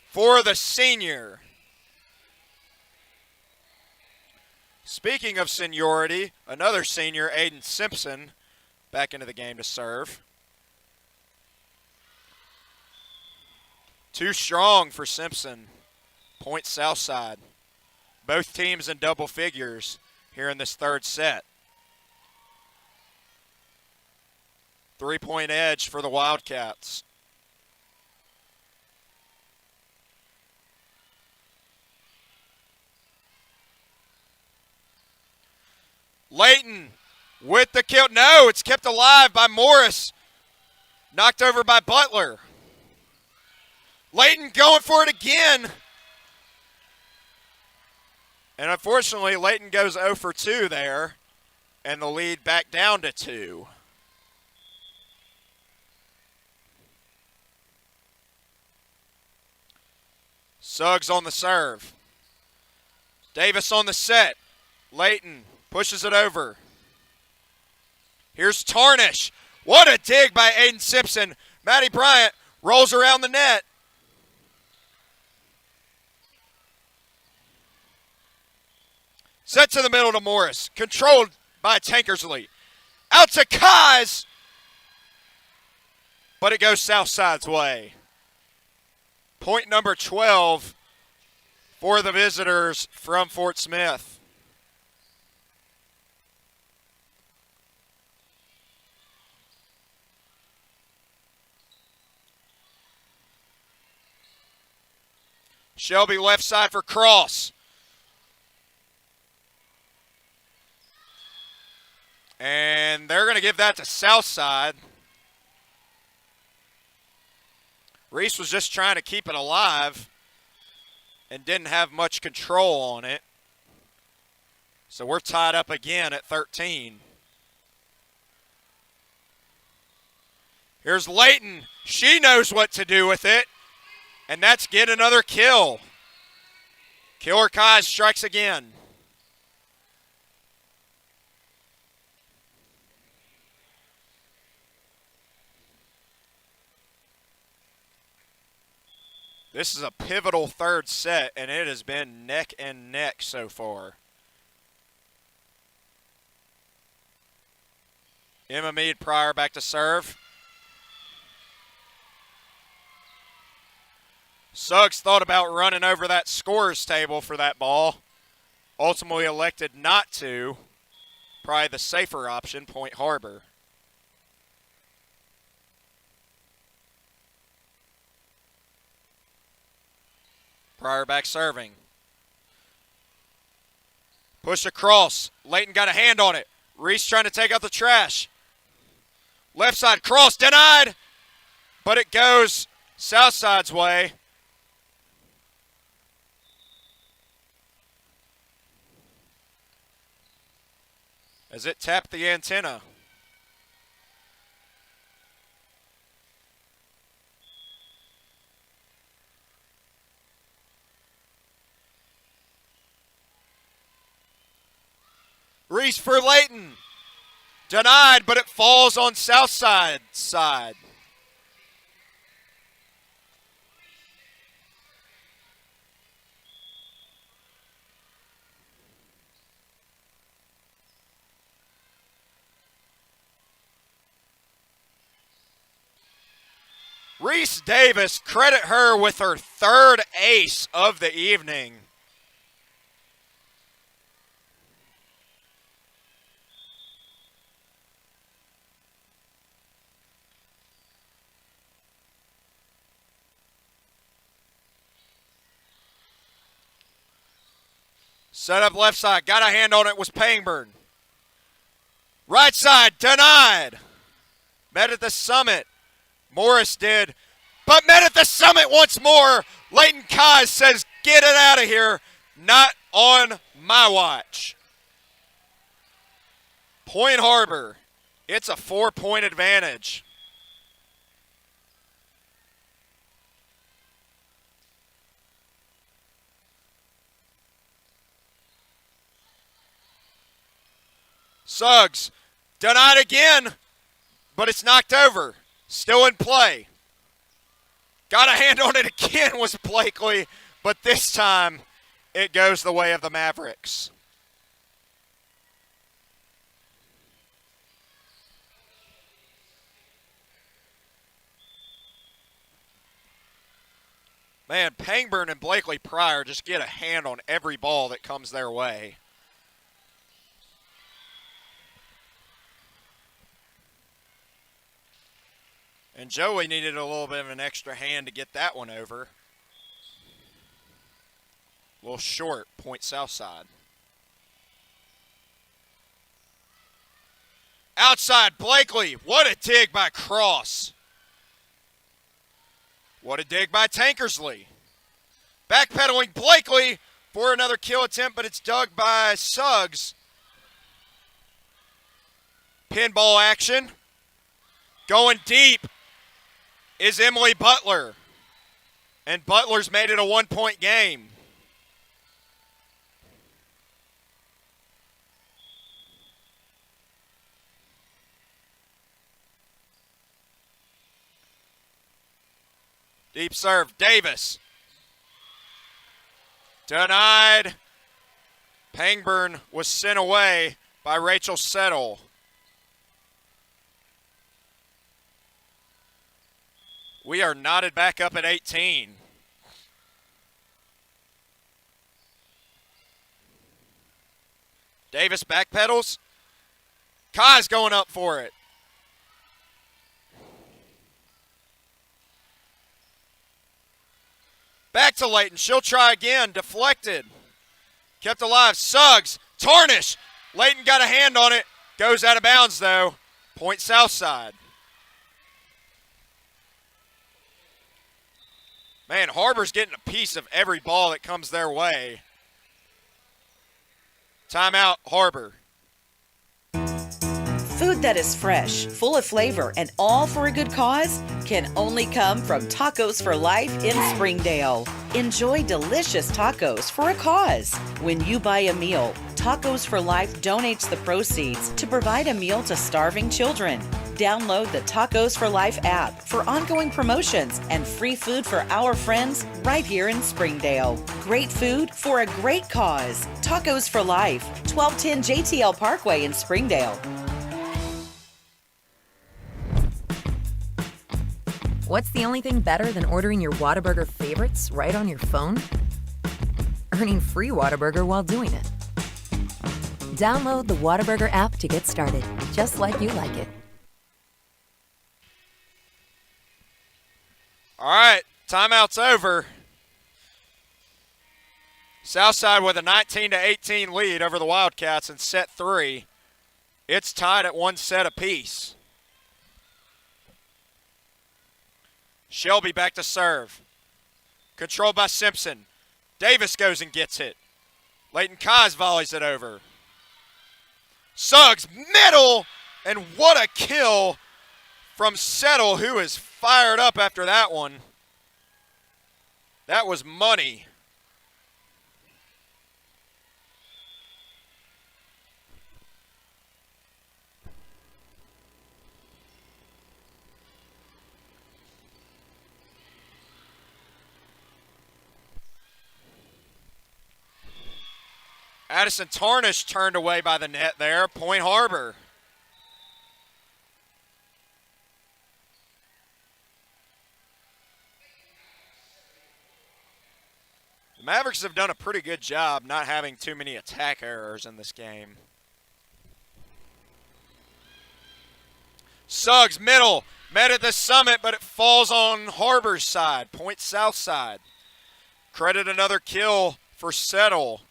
for the senior. Speaking of seniority, another senior, Aiden Simpson, back into the game to serve. Too strong for Simpson. Point Southside. Both teams in double figures here in this third set. 3-point edge for the Wildcats. Layton with the kill. No, it's kept alive by Morris. Knocked over by Butler. Layton going for it again. And unfortunately, Layton goes 0 for 2 there. And the lead back down to 2. Suggs on the serve. Davis on the set. Layton pushes it over. Here's Tarnish. What a dig by Aiden Simpson. Maddie Bryant rolls around the net. Set to the middle to Morris. Controlled by Tankersley. Out to Kaz. But it goes Southside's way. Point number 12 for the visitors from Fort Smith. Shelby left side for Cross. And they're going to give that to Southside. Reese was just trying to keep it alive and didn't have much control on it. So we're tied up again at 13. Here's Layton. She knows what to do with it. And that's get another kill. Killer Kaz strikes again. This is a pivotal third set, and it has been neck and neck so far. Emma Mead Pryor back to serve. Suggs thought about running over that scorer's table for that ball. Ultimately elected not to. Probably the safer option, point Har-Ber. Pryor back serving. Push across. Layton got a hand on it. Reese trying to take out the trash. Left side cross denied. But it goes Southside's way. As it tapped the antenna. Reese for Layton. Denied, but it falls on Southside's side. Reese Davis, credit her with her third ace of the evening. Set up left side. Got a hand on it was Pangburn. Right side. Denied. Met at the summit. Morris did. But met at the summit once more. Layton Kaz says, get it out of here. Not on my watch. Point Har-Ber. It's a 4-point advantage. Suggs, denied again, but it's knocked over. Still in play. Got a hand on it again was Blakely, but this time it goes the way of the Mavericks. Man, Pangburn and Blakely Pryor just get a hand on every ball that comes their way. And Joey needed a little bit of an extra hand to get that one over. A little short, point Southside. Outside, Blakely. What a dig by Cross. What a dig by Tankersley. Backpedaling Blakely for another kill attempt, but it's dug by Suggs. Pinball action. Going deep is Emily Butler. And Butler's made it a 1-point game. Deep serve, Davis. Denied. Pangburn was sent away by Rachel Settle. We are knotted back up at 18. Davis backpedals. Kai's going up for it. Back to Layton. She'll try again. Deflected. Kept alive. Suggs. Tarnish. Layton got a hand on it. Goes out of bounds, though. Point Southside. Man, Har-Ber's getting a piece of every ball that comes their way. Timeout, Har-Ber. Food that is fresh, full of flavor, and all for a good cause can only come from Tacos for Life in Springdale. Enjoy delicious tacos for a cause. When you buy a meal, Tacos for Life donates the proceeds to provide a meal to starving children. Download the Tacos for Life app for ongoing promotions and free food for our friends right here in Springdale. Great food for a great cause. Tacos for Life, 1210 JTL Parkway in Springdale. What's the only thing better than ordering your Whataburger favorites right on your phone? Earning free Whataburger while doing it. Download the Whataburger app to get started, just like you like it. All right, timeout's over. Southside with a 19-18 lead over the Wildcats in set 3. It's tied at 1 set apiece. Shelby back to serve. Controlled by Simpson. Davis goes and gets it. Layton Kais volleys it over. Suggs, middle, and what a kill from Settle, who is fired up after that one. That was money. Addison Tarnish turned away by the net there. Point Har-Ber. The Mavericks have done a pretty good job not having too many attack errors in this game. Suggs, middle, met at the summit, but it falls on Har-Ber's side. Point Southside. Credit another kill for Settle.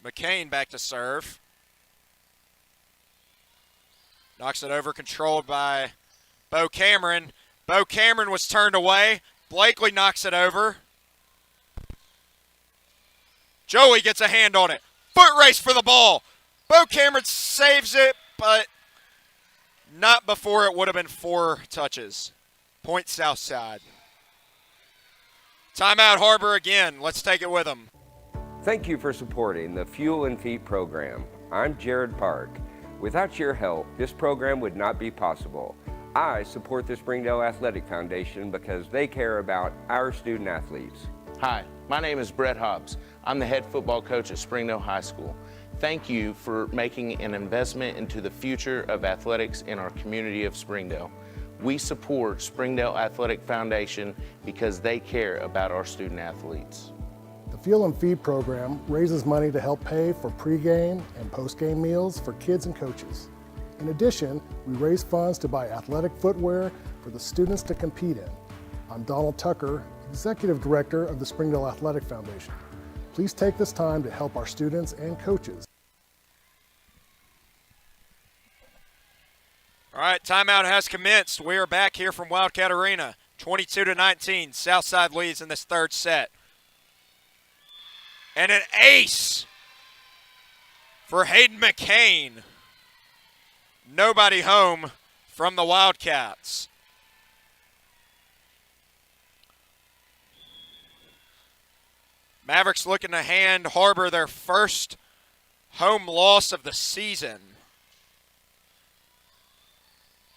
McCain back to serve. Knocks it over, controlled by Bo Cameron. Bo Cameron was turned away. Blakely knocks it over. Joey gets a hand on it. Foot race for the ball. Bo Cameron saves it, but not before it would have been 4 touches. Point Southside. Timeout Har-Ber again. Let's take it with them. Thank you for supporting the Fuel and Feet program. I'm Jared Park. Without your help, this program would not be possible. I support the Springdale Athletic Foundation because they care about our student athletes. Hi, my name is Brett Hobbs. I'm the head football coach at Springdale High School. Thank you for making an investment into the future of athletics in our community of Springdale. We support Springdale Athletic Foundation because they care about our student athletes. The Fuel and Feed program raises money to help pay for pregame and postgame meals for kids and coaches. In addition, we raise funds to buy athletic footwear for the students to compete in. I'm Donald Tucker, Executive Director of the Springdale Athletic Foundation. Please take this time to help our students and coaches. All right, timeout has commenced. We are back here from Wildcat Arena. 22-19, Southside leads in this third set. And an ace for Hayden McCain. Nobody home from the Wildcats. Mavericks looking to hand Har-Ber their first home loss of the season.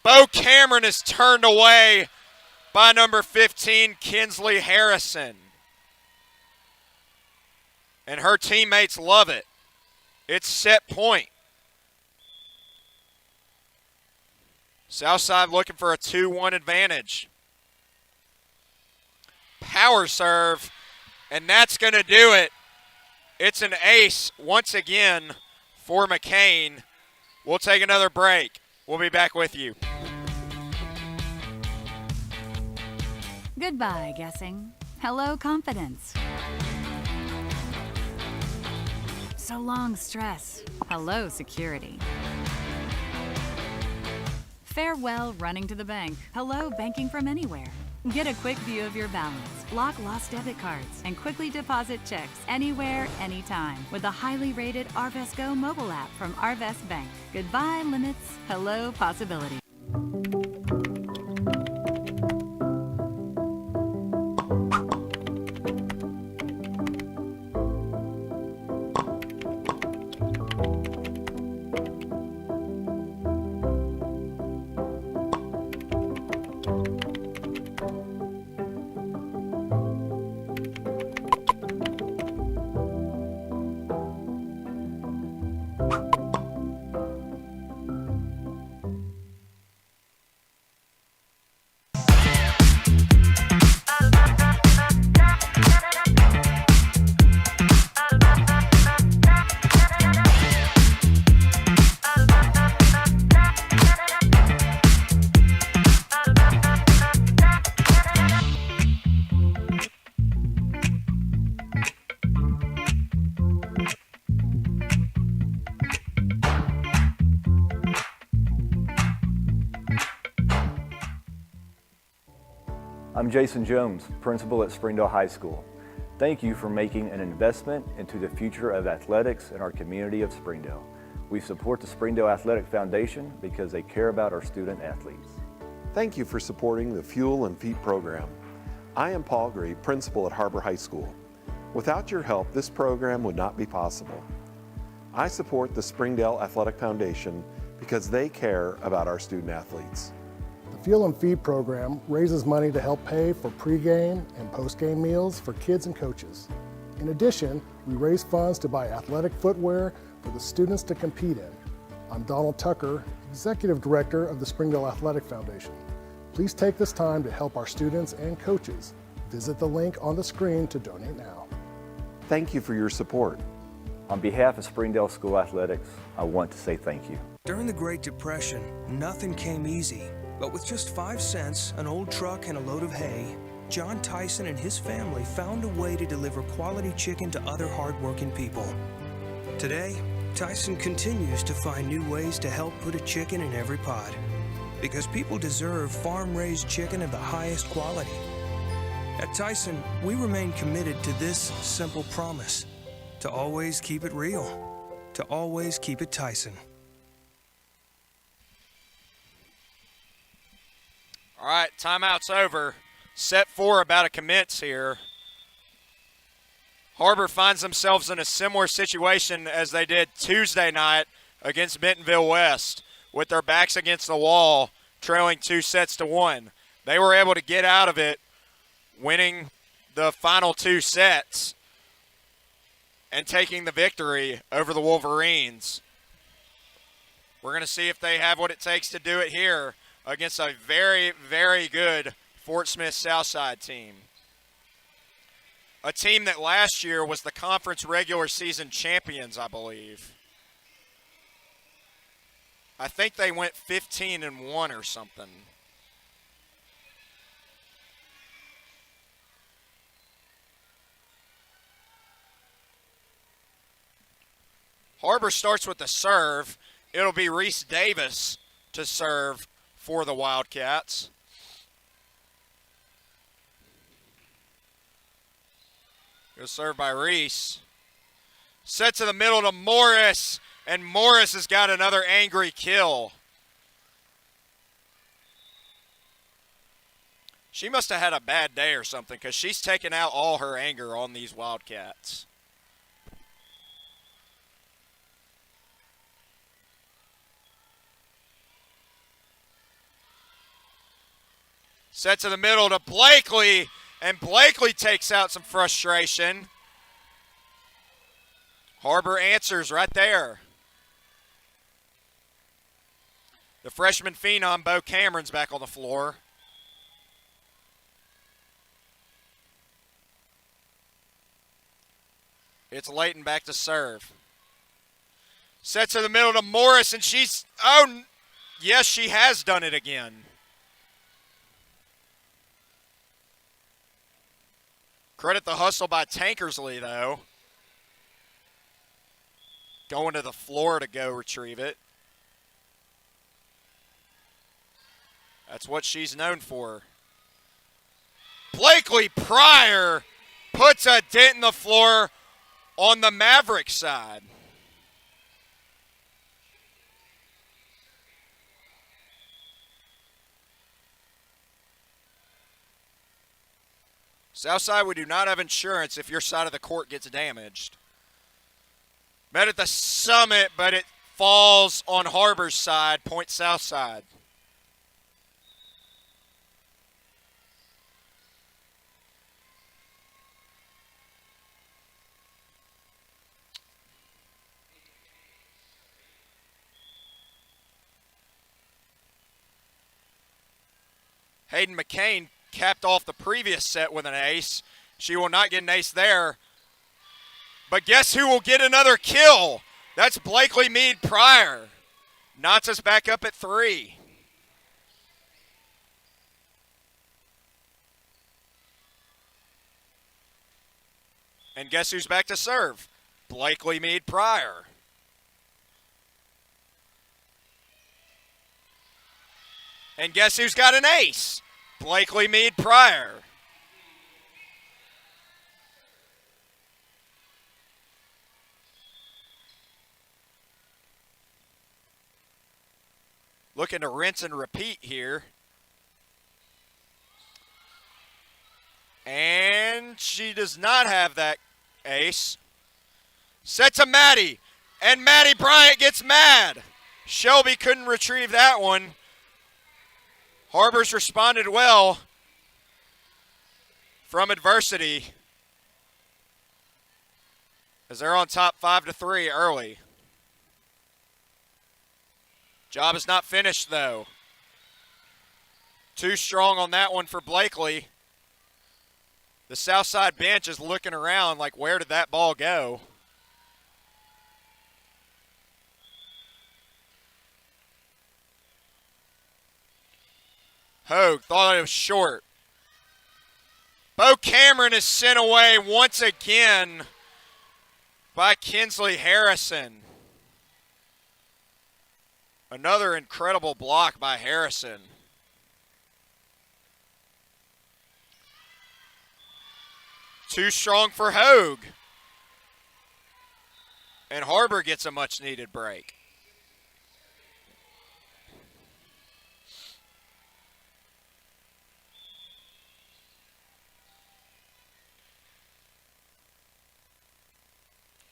Bo Cameron is turned away by number 15, Kinsley Harrison. And her teammates love it. It's set point. Southside looking for a 2-1 advantage. Power serve, and that's going to do it. It's an ace once again for McCain. We'll take another break. We'll be back with you. Goodbye, guessing. Hello, confidence. So long, stress. Hello, security. Farewell, running to the bank. Hello, banking from anywhere. Get a quick view of your balance, block lost debit cards, and quickly deposit checks anywhere, anytime with the highly rated Arvest Go mobile app from Arvest Bank. Goodbye, limits. Hello, possibility. I'm Jason Jones, principal at Springdale High School. Thank you for making an investment into the future of athletics in our community of Springdale. We support the Springdale Athletic Foundation because they care about our student athletes. Thank you for supporting the Fuel and Feet program. I am Paul Gray, principal at Har-Ber High School. Without your help, this program would not be possible. I support the Springdale Athletic Foundation because they care about our student athletes. The Fuel and Feed program raises money to help pay for pregame and postgame meals for kids and coaches. In addition, we raise funds to buy athletic footwear for the students to compete in. I'm Donald Tucker, Executive Director of the Springdale Athletic Foundation. Please take this time to help our students and coaches. Visit the link on the screen to donate now. Thank you for your support. On behalf of Springdale School Athletics, I want to say thank you. During the Great Depression, nothing came easy. But with just 5 cents, an old truck, and a load of hay, John Tyson and his family found a way to deliver quality chicken to other hardworking people. Today, Tyson continues to find new ways to help put a chicken in every pot. Because people deserve farm-raised chicken of the highest quality. At Tyson, we remain committed to this simple promise: to always keep it real, to always keep it Tyson. All right, timeout's over. Set 4 about to commence here. Har-Ber finds themselves in a similar situation as they did Tuesday night against Bentonville West, with their backs against the wall, trailing 2-1. They were able to get out of it, winning the final 2 sets and taking the victory over the Wolverines. We're going to see if they have what it takes to do it here against a very, very good Fort Smith Southside team. A team that last year was the conference regular season champions, I believe. I think they went 15-1 or something. Har-Ber starts with the serve. It'll be Reese Davis to serve for the Wildcats. It'll serve by Reese. Set to the middle to Morris, and Morris has got another angry kill. She must have had a bad day or something, because she's taken out all her anger on these Wildcats. Set to the middle to Blakely, and Blakely takes out some frustration. Har-Ber answers right there. The freshman phenom, Bo Cameron's back on the floor. It's Layton back to serve. Set to the middle to Morris, and she's, oh, yes, she has done it again. Credit the hustle by Tankersley, though. Going to the floor to go retrieve it. That's what she's known for. Blakely Pryor puts a dent in the floor on the Maverick side. Southside, we do not have insurance if your side of the court gets damaged. Met at the summit, but it falls on Har-Ber's side, point Southside. Hayden McCain capped off the previous set with an ace. She will not get an ace there. But guess who will get another kill? That's Blakely Meade Pryor. Knots us back up at 3. And guess who's back to serve? Blakely Meade Pryor. And guess who's got an ace? Blakely Meade Pryor. Looking to rinse and repeat here. And she does not have that ace. Set to Maddie. And Maddie Bryant gets mad. Shelby couldn't retrieve that one. Har-Ber's responded well from adversity as they're on top 5-3 early. Job is not finished, though. Too strong on that one for Blakely. The Southside bench is looking around like, where did that ball go? Hogue thought it was short. Bo Cameron is sent away once again by Kinsley Harrison. Another incredible block by Harrison. Too strong for Hogue. And Har-Ber gets a much-needed break.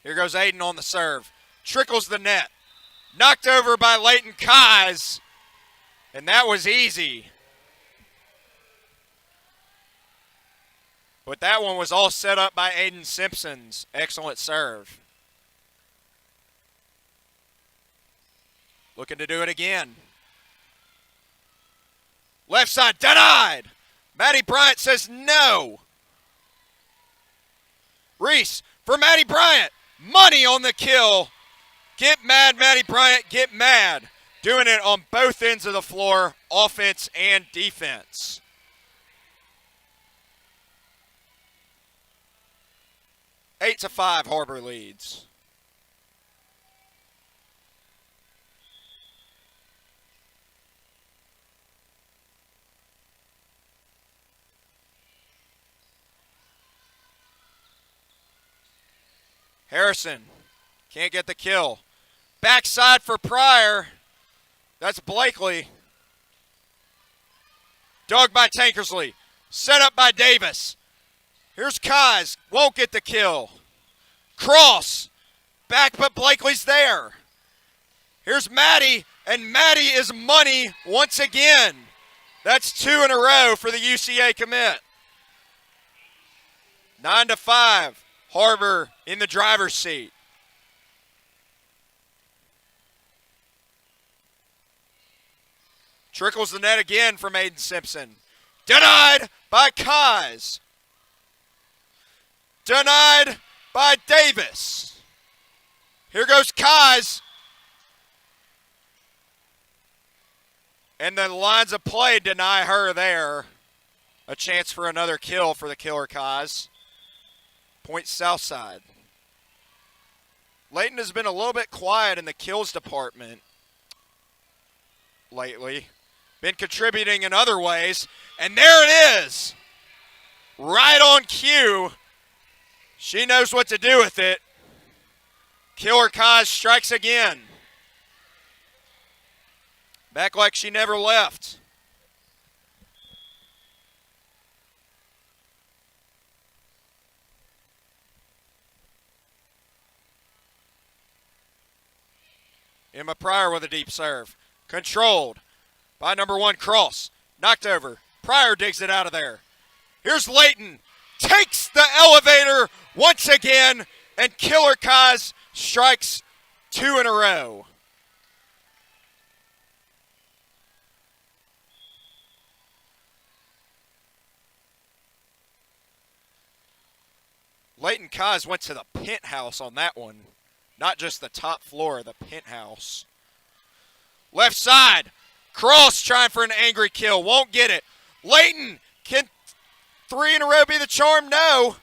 Here goes Aiden on the serve. Trickles the net. Knocked over by Leighton Kais. And that was easy. But that one was all set up by Aiden Simpson's excellent serve. Looking to do it again. Left side, denied. Maddie Bryant says no. Reese for Maddie Bryant. Money on the kill. Get mad, Maddie Bryant, get mad. Doing it on both ends of the floor, offense and defense. Eight to 5, Har-Ber leads. Harrison can't get the kill. Backside for Pryor. That's Blakely. Dug by Tankersley. Set up by Davis. Here's Kais. Won't get the kill. Cross. Back, but Blakely's there. Here's Maddie, and Maddie is money once again. That's 2 in a row for the UCA commit. 9 to 5. Har-Ber in the driver's seat. Trickles the net again from Aiden Simpson. Denied by Kais. Denied by Davis. Here goes Kais. And the lines of play deny her there. A chance for another kill for the killer Kais. Point Southside. Layton has been a little bit quiet in the kills department lately. Been contributing in other ways. And there it is. Right on cue. She knows what to do with it. Killer Kais strikes again. Back like she never left. Emma Pryor with a deep serve. Controlled by number 1 Cross. Knocked over. Pryor digs it out of there. Here's Layton. Takes the elevator once again. And Killer Kais strikes 2 in a row. Leighton Kais went to the penthouse on that one. Not just the top floor, the penthouse. Left side. Cross trying for an angry kill. Won't get it. Leighton, can 3 in a row be the charm? No.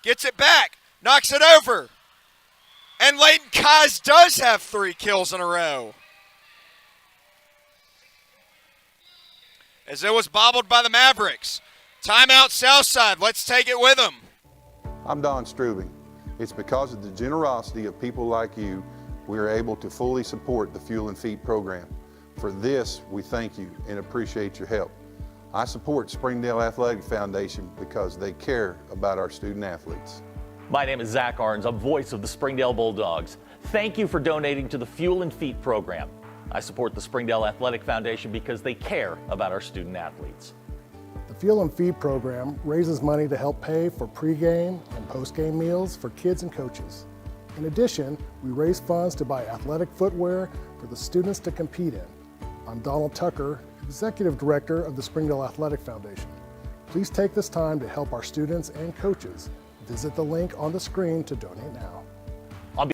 Gets it back. Knocks it over. And Leighton Kais does have 3 kills in a row. As it was bobbled by the Mavericks. Timeout Southside. Let's take it with them. I'm Don Strubing. It's because of the generosity of people like you, we are able to fully support the Fuel and Feed program. For this, we thank you and appreciate your help. I support Springdale Athletic Foundation because they care about our student athletes. My name is Zach Arns. I'm voice of the Springdale Bulldogs. Thank you for donating to the Fuel and Feed program. I support the Springdale Athletic Foundation because they care about our student athletes. The Fuel and Feed program raises money to help pay for pregame and postgame meals for kids and coaches. In addition, we raise funds to buy athletic footwear for the students to compete in. I'm Donald Tucker, Executive Director of the Springdale Athletic Foundation. Please take this time to help our students and coaches. Visit the link on the screen to donate now. All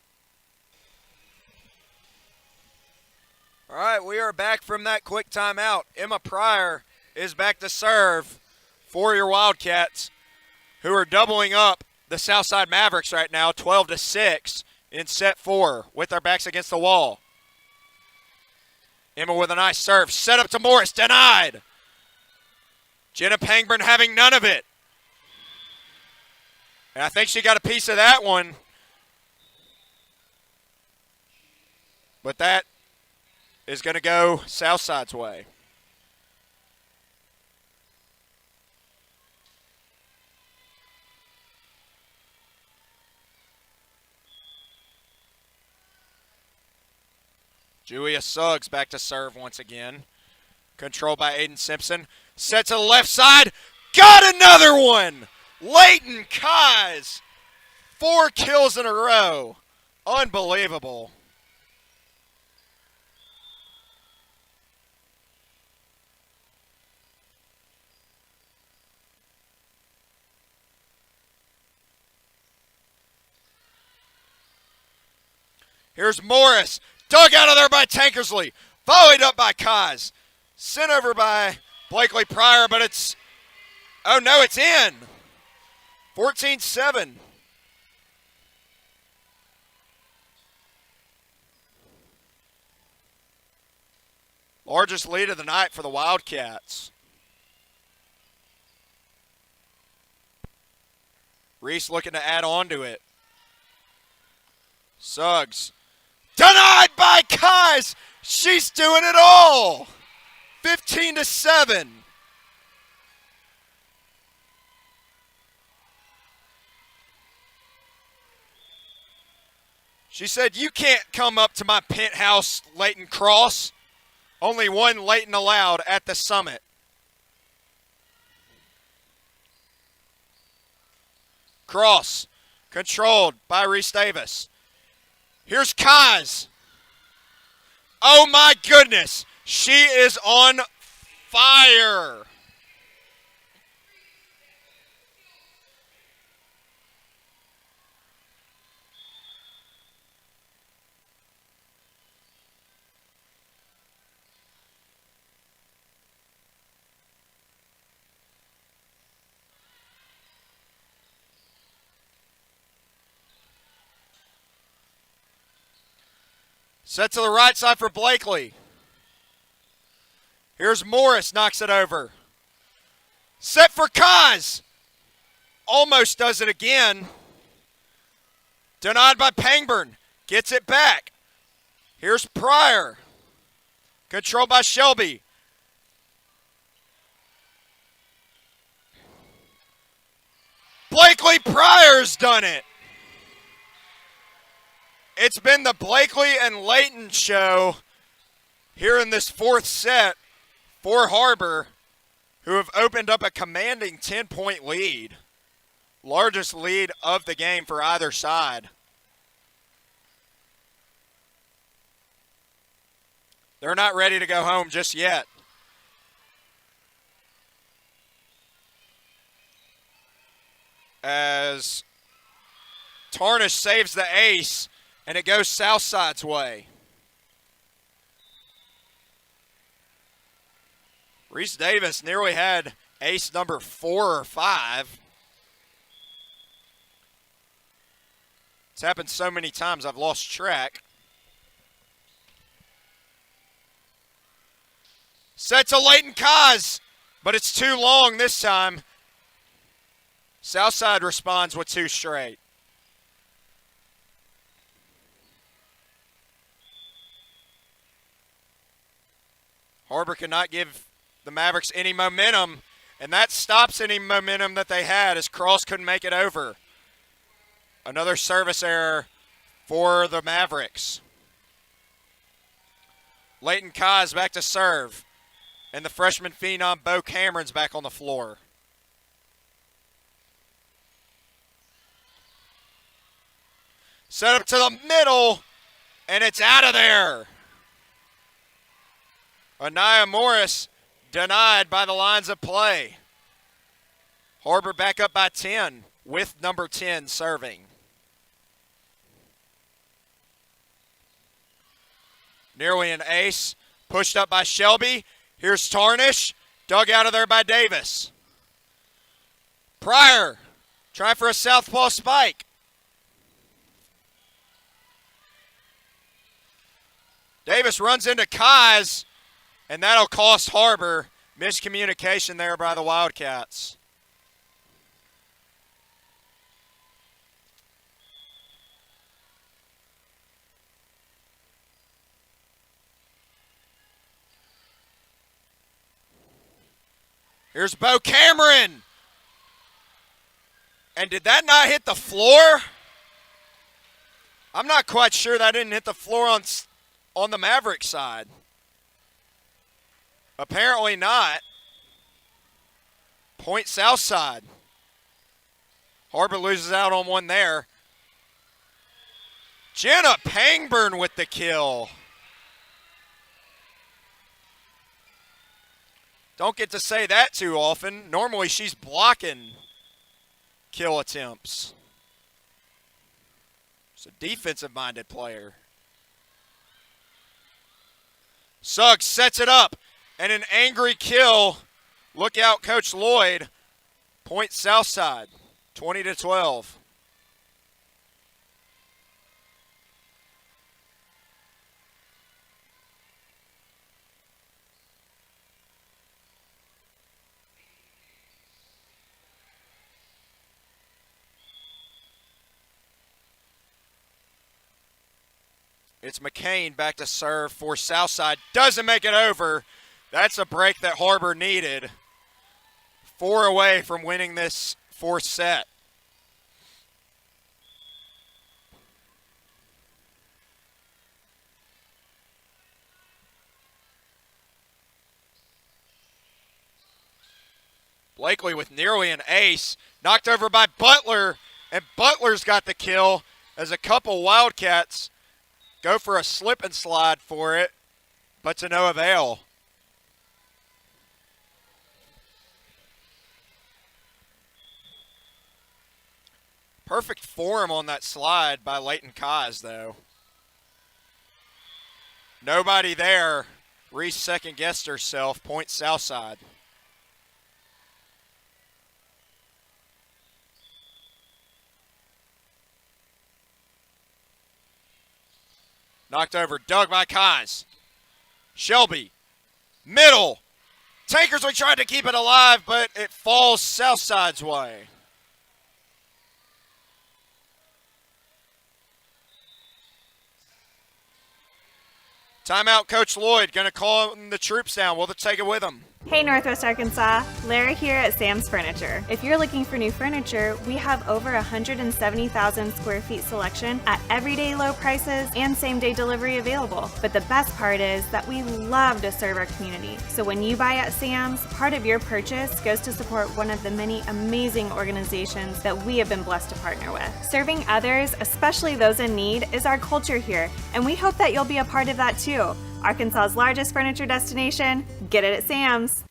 right, we are back from that quick timeout. Emma Pryor is back to serve for your Wildcats, who are doubling up the Southside Mavericks right now, 12-6 in set 4 with their backs against the wall. Emma with a nice serve. Set up to Morris. Denied. Jenna Pangburn having none of it. And I think she got a piece of that one. But that is going to go Southside's way. Julia Suggs back to serve once again. Controlled by Aiden Simpson. Set to the left side. Got another one! Leighton Kais. 4 kills in a row. Unbelievable. Here's Morris. Dug out of there by Tankersley. Volleyed up by Kais. Sent over by Blakely Pryor, but it's... Oh, no, it's in. 14-7. Largest lead of the night for the Wildcats. Reese looking to add on to it. Suggs. Denied by Kais. She's doing it all. 15-7. She said, "You can't come up to my penthouse, Leighton Cross. Only one Leighton allowed at the summit." Cross, controlled by Reese Davis. Here's Kais. Oh my goodness, she is on fire. Set to the right side for Blakely. Here's Morris, knocks it over. Set for Kais. Almost does it again. Denied by Pangburn. Gets it back. Here's Pryor. Controlled by Shelby. Blakely Pryor's done it. It's been the Blakely and Leighton show here in this fourth set for Har-Ber, who have opened up a commanding 10-point lead. Largest lead of the game for either side. They're not ready to go home just yet. As Tarnish saves the ace, and it goes Southside's way. Reese Davis nearly had ace number 4 or 5. It's happened so many times I've lost track. Set to Leighton Kais, but it's too long this time. Southside responds with 2 straight. Har-Ber cannot give the Mavericks any momentum, and that stops any momentum that they had as Cross couldn't make it over. Another service error for the Mavericks. Leighton Kais back to serve, and the freshman phenom Bo Cameron's back on the floor. Set up to the middle, and it's out of there. Anaya Morris denied by the lines of play. Har-Ber back up by 10 with number 10 serving. Nearly an ace. Pushed up by Shelby. Here's Tarnish. Dug out of there by Davis. Pryor. Try for a southpaw spike. Davis runs into Kais. And that'll cost Har-Ber. Miscommunication there by the Wildcats. Here's Bo Cameron. And did that not hit the floor? I'm not quite sure that didn't hit the floor on the Maverick side. Apparently not. Point Southside. Har-Ber loses out on one there. Jenna Pangburn with the kill. Don't get to say that too often. Normally she's blocking kill attempts. She's a defensive-minded player. Suggs sets it up, and an angry kill. Look out, Coach Lloyd. Point Southside, 20-12. It's McCain back to serve for Southside. Doesn't make it over. That's a break that Har-Ber needed. 4 away from winning this fourth set. Blakely with nearly an ace. Knocked over by Butler, and Butler's got the kill as a couple Wildcats go for a slip and slide for it, but to no avail. Perfect form on that slide by Leighton Kaz, though. Nobody there. Reese second-guessed herself. Point Southside. Knocked over, dug by Kaz. Shelby, middle. Tankersley tried to keep it alive, but it falls Southside's way. Timeout, Coach Lloyd. Going to call the troops down. We'll take it with them. Hey Northwest Arkansas, Lara here at Sam's Furniture. If you're looking for new furniture, we have over 170,000 square feet selection at everyday low prices and same-day delivery available. But the best part is that we love to serve our community. So when you buy at Sam's, part of your purchase goes to support one of the many amazing organizations that we have been blessed to partner with. Serving others, especially those in need, is our culture here, and we hope that you'll be a part of that too. Arkansas's largest furniture destination, get it at Sam's.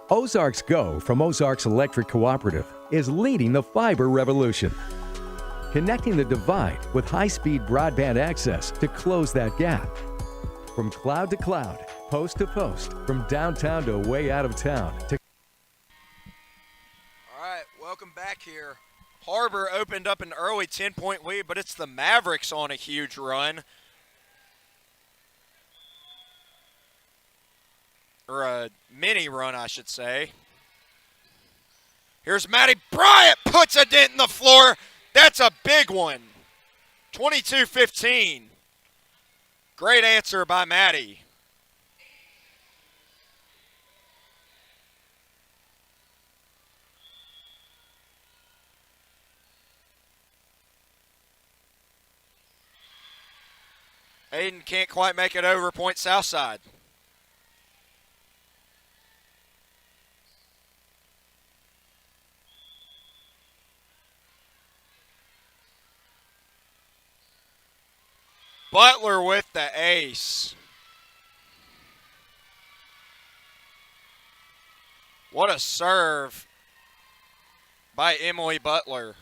Ozarks Go from Ozarks Electric Cooperative is leading the fiber revolution, connecting the divide with high-speed broadband access to close that gap. From cloud to cloud, post to post, from downtown to way out of town. All right, welcome back here. Har-Ber opened up an early 10-point lead, but it's the Mavericks on a huge run. Or a mini run, I should say. Here's Maddie Bryant, puts a dent in the floor. That's a big one. 22-15. Great answer by Maddie. Aiden can't quite make it over. Point Southside. Butler with the ace. What a serve by Emily Butler.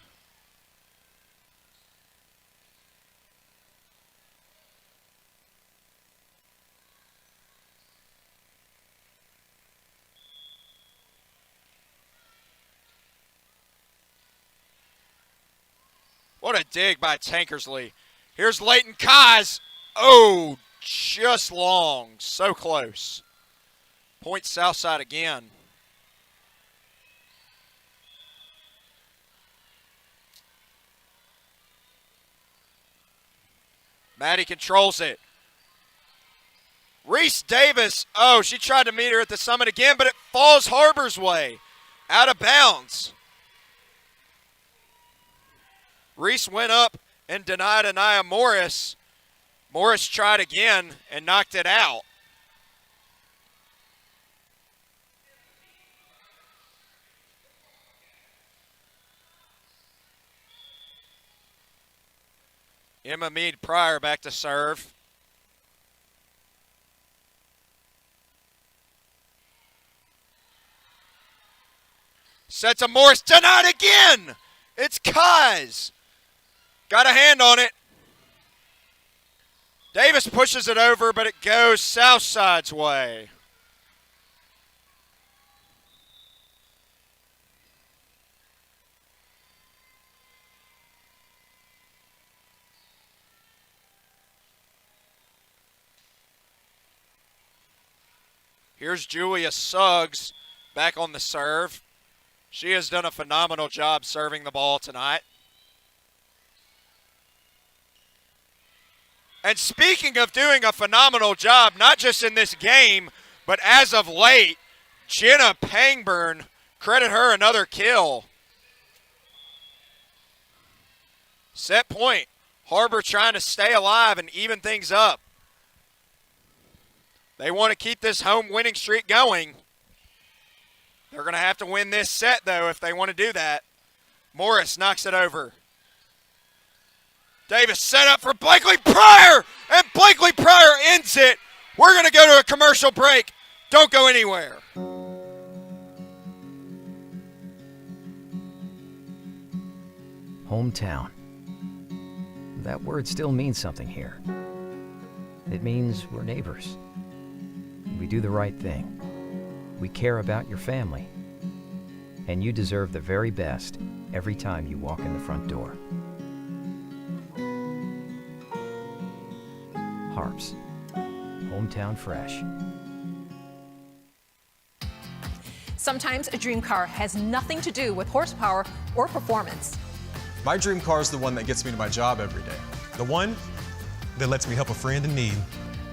What a dig by Tankersley. Here's Leighton Kaz. Oh, just long. So close. Point Southside again. Maddie controls it. Reese Davis, oh, she tried to meet her at the summit again, but it falls Har-Ber's way. Out of bounds. Reese went up and denied Anaya Morris. Morris tried again and knocked it out. Emma Meade Pryor back to serve. Sets a Morris, denied again. It's Kaz. Got a hand on it. Davis pushes it over, but it goes Southside's way. Here's Julia Suggs back on the serve. She has done a phenomenal job serving the ball tonight. And speaking of doing a phenomenal job, not just in this game, but as of late, Jenna Pangburn, credit her another kill. Set point. Har-Ber trying to stay alive and even things up. They want to keep this home winning streak going. They're going to have to win this set, though, if they want to do that. Morris knocks it over. Davis set up for Blakely Pryor, and Blakely Pryor ends it. We're going to go to a commercial break. Don't go anywhere. Hometown. That word still means something here. It means we're neighbors. We do the right thing. We care about your family. And you deserve the very best every time you walk in the front door. Harps. Hometown fresh. Sometimes a dream car has nothing to do with horsepower or performance. My dream car is the one that gets me to my job every day. The one that lets me help a friend in need.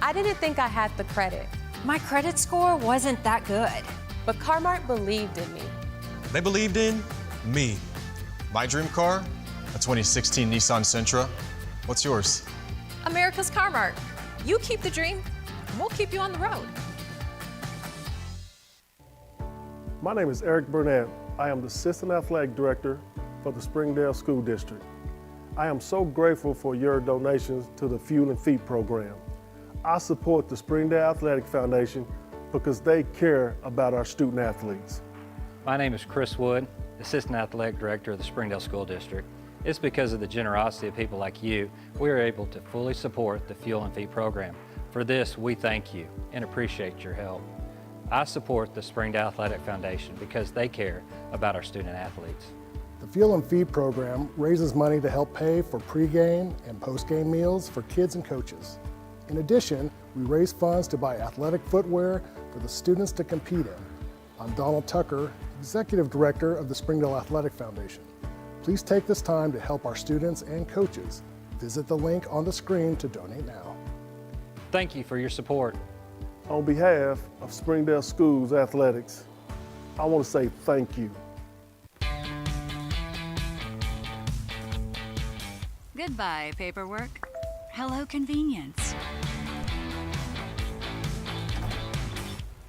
I didn't think I had the credit. My credit score wasn't that good. But Car-Mart believed in me. They believed in me. My dream car, a 2016 Nissan Sentra. What's yours? America's Car-Mart. You keep the dream, and we'll keep you on the road. My name is Eric Burnett. I am the Assistant Athletic Director for the Springdale School District. I am so grateful for your donations to the Fuel and Feet program. I support the Springdale Athletic Foundation because they care about our student athletes. My name is Chris Wood, Assistant Athletic Director of the Springdale School District. It's because of the generosity of people like you, we are able to fully support the Fuel and Feet program. For this, we thank you and appreciate your help. I support the Springdale Athletic Foundation because they care about our student athletes. The Fuel and Feed program raises money to help pay for pregame and postgame meals for kids and coaches. In addition, we raise funds to buy athletic footwear for the students to compete in. I'm Donald Tucker, Executive Director of the Springdale Athletic Foundation. Please take this time to help our students and coaches. Visit the link on the screen to donate now. Thank you for your support. On behalf of Springdale Schools Athletics, I want to say thank you. Goodbye, paperwork. Hello, convenience.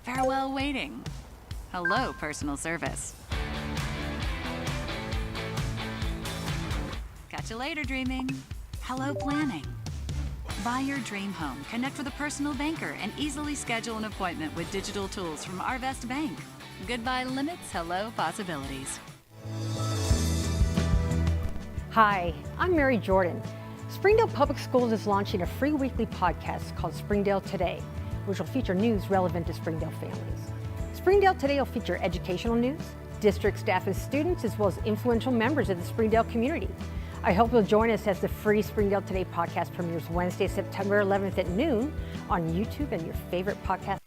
Farewell, waiting. Hello, personal service. Catch you later, dreaming. Hello, planning. Buy your dream home, connect with a personal banker, and easily schedule an appointment with digital tools from Arvest Bank. Goodbye limits, hello possibilities. Hi, I'm Mary Jordan. Springdale Public Schools is launching a free weekly podcast called Springdale Today, which will feature news relevant to Springdale families. Springdale Today will feature educational news, district staff and students, as well as influential members of the Springdale community. I hope you'll join us as the free Springdale Today podcast premieres Wednesday, September 11th at noon on YouTube and your favorite podcast.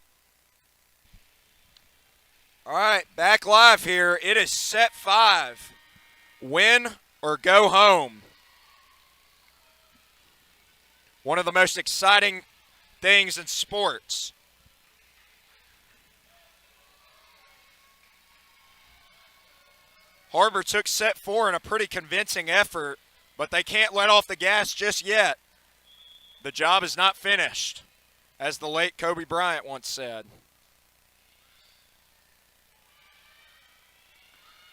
All right, back live here. It is set 5. Win or go home. One of the most exciting things in sports. Har-Ber took set 4 in a pretty convincing effort, but they can't let off the gas just yet. The job is not finished, as the late Kobe Bryant once said.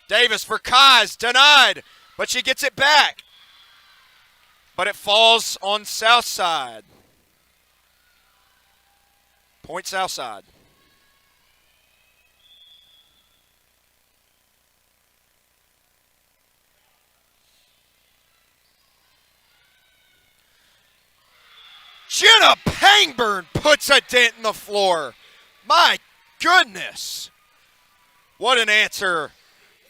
Davis for Kaz, denied, but she gets it back. But it falls on Southside. Point Southside. Jenna Pangburn puts a dent in the floor. My goodness. What an answer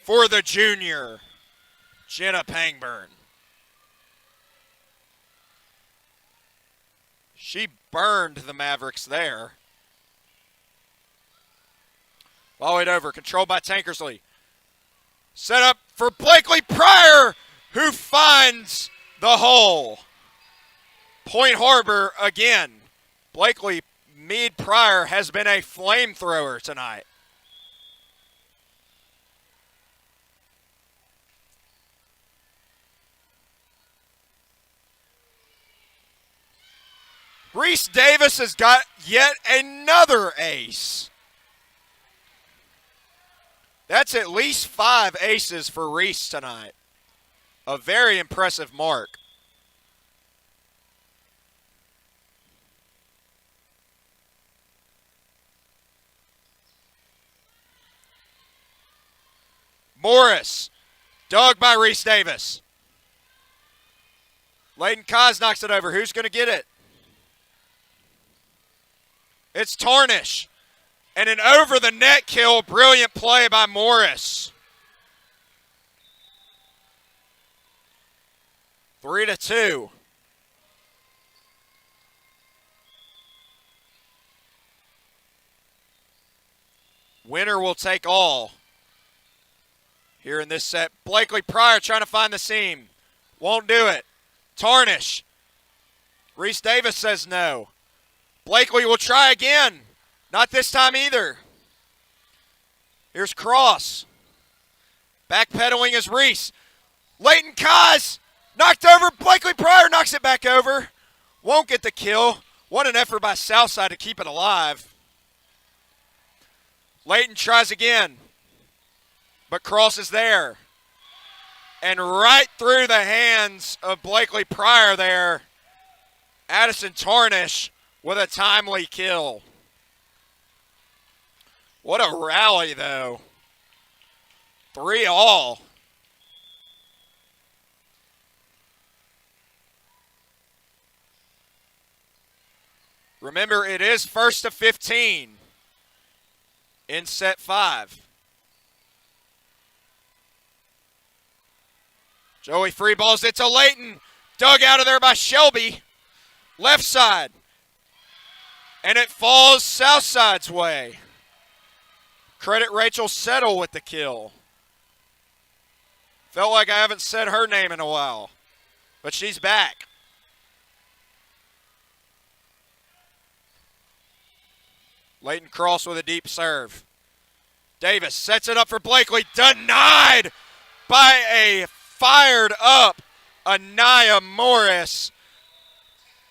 for the junior, Jenna Pangburn. She burned the Mavericks there. Volleyed over, controlled by Tankersley. Set up for Blakely Pryor, who finds the hole. Point Har-Ber again. Blakely Meade Pryor has been a flamethrower tonight. Reese Davis has got yet another ace. That's at least 5 aces for Reese tonight. A very impressive mark. Morris, dug by Reese Davis. Layden Kaz knocks it over. Who's going to get it? It's Tarnish. And an over-the-net kill. Brilliant play by Morris. 3-2. Winner will take all. Here in this set, Blakely Pryor trying to find the seam. Won't do it. Tarnish. Reese Davis says no. Blakely will try again. Not this time either. Here's Cross. Backpedaling is Reese. Layden Kaz knocked over. Blakely Pryor knocks it back over. Won't get the kill. What an effort by Southside to keep it alive. Layton tries again. But Cross is there. And right through the hands of Blakely Pryor there, Addison Tarnish with a timely kill. What a rally, though. 3-all. Remember, it is 1st to 15 in set 5. Joey free balls it to Layton. Dug out of there by Shelby. Left side. And it falls Southside's way. Credit Rachel Settle with the kill. Felt like I haven't said her name in a while. But she's back. Layton Cross with a deep serve. Davis sets it up for Blakely. Denied by a fired up Anaya Morris.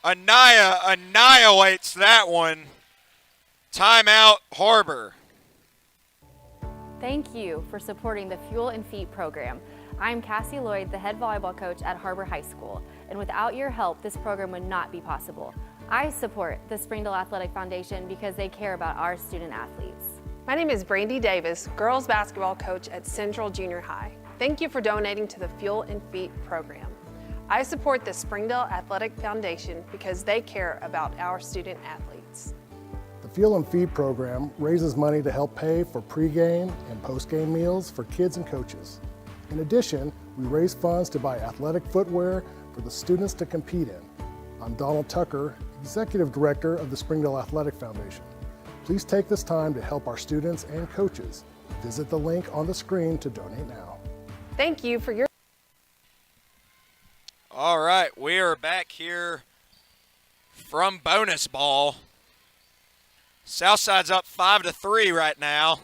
Anaya annihilates that one. Timeout, Har-Ber. Thank you for supporting the Fuel and Feet program. I'm Cassie Lloyd, the head volleyball coach at Har-Ber High School, and without your help, this program would not be possible. I support the Springdale Athletic Foundation because they care about our student athletes. My name is Brandy Davis, girls basketball coach at Central Junior High. Thank you for donating to the Fuel and Feet program. I support the Springdale Athletic Foundation because they care about our student athletes. The Fuel and Feed program raises money to help pay for pregame and postgame meals for kids and coaches. In addition, we raise funds to buy athletic footwear for the students to compete in. I'm Donald Tucker, Executive Director of the Springdale Athletic Foundation. Please take this time to help our students and coaches. Visit the link on the screen to donate now. Thank you for your... All right, we are back here from bonus ball. Southside's up 5-3 right now.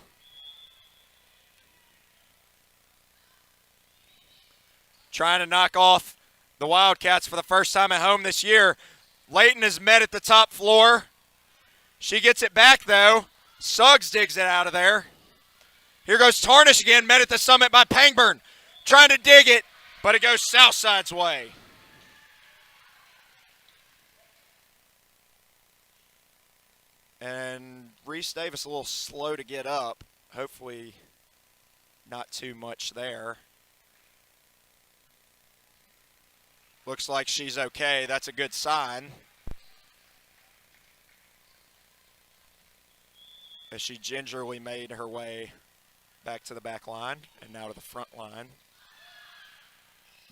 trying to knock off the Wildcats for the first time at home this year. Layton is met at the top floor. She gets it back, though. Suggs digs it out of there. Here goes Tarnish again, met at the summit by Pangburn. Trying to dig it, but it goes Southside's way. And Reese Davis a little slow to get up. Hopefully not too much there. Looks like she's okay. That's a good sign. As she gingerly made her way back to the back line and now to the front line.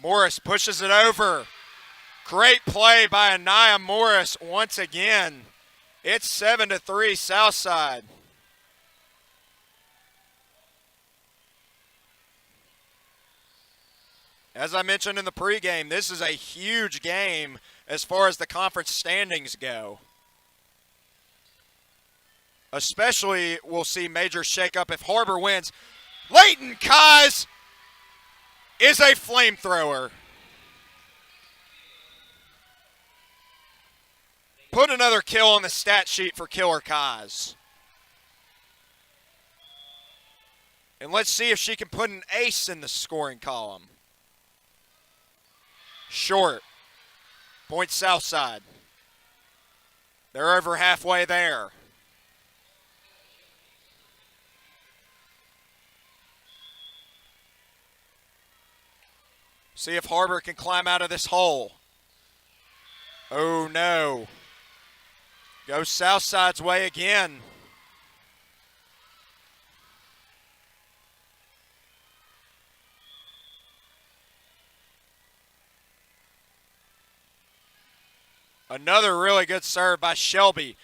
Morris pushes it over. Great play by Anaya Morris once again. It's 7-3 Southside. As I mentioned in the pregame, this is a huge game as far as the conference standings go. Especially, we'll see major shakeup if Har-Ber wins. Layton Kais is a flamethrower. Put another kill on the stat sheet for Killer Kais. And let's see if she can put an ace in the scoring column. Short. Point Southside. They're over halfway there. See if Har-Ber can climb out of this hole. Oh, no. Goes Southside's way again. Another really good serve by Shelby.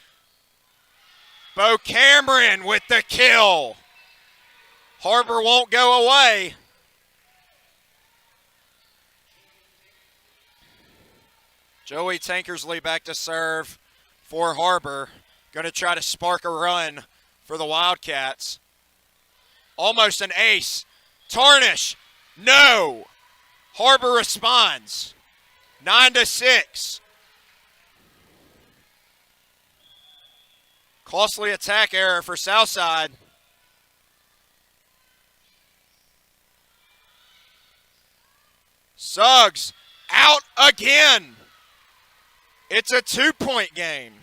Bo Cameron with the kill. Har-Ber won't go away. Joey Tankersley back to serve for Har-Ber. Going to try to spark a run for the Wildcats. Almost an ace. Tarnish. No. Har-Ber responds. 9-6. Costly attack error for Southside. Suggs out again. It's a 2-point game.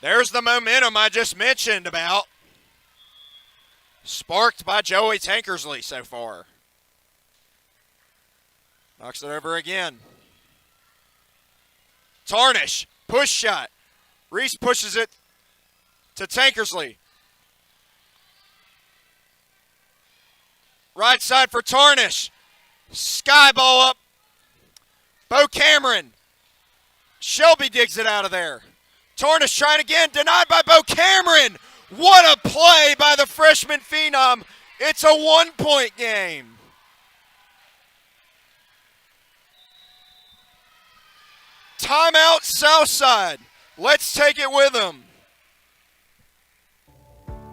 There's the momentum I just mentioned about. Sparked by Joey Tankersley so far. Knocks it over again. Tarnish, push shot. Reese pushes it to Tankersley. Right side for Tarnish. Sky ball up. Bo Cameron. Shelby digs it out of there. Tarnish trying again. Denied by Bo Cameron. What a play by the freshman phenom. It's a 1-point game. Timeout Southside. Let's take it with them.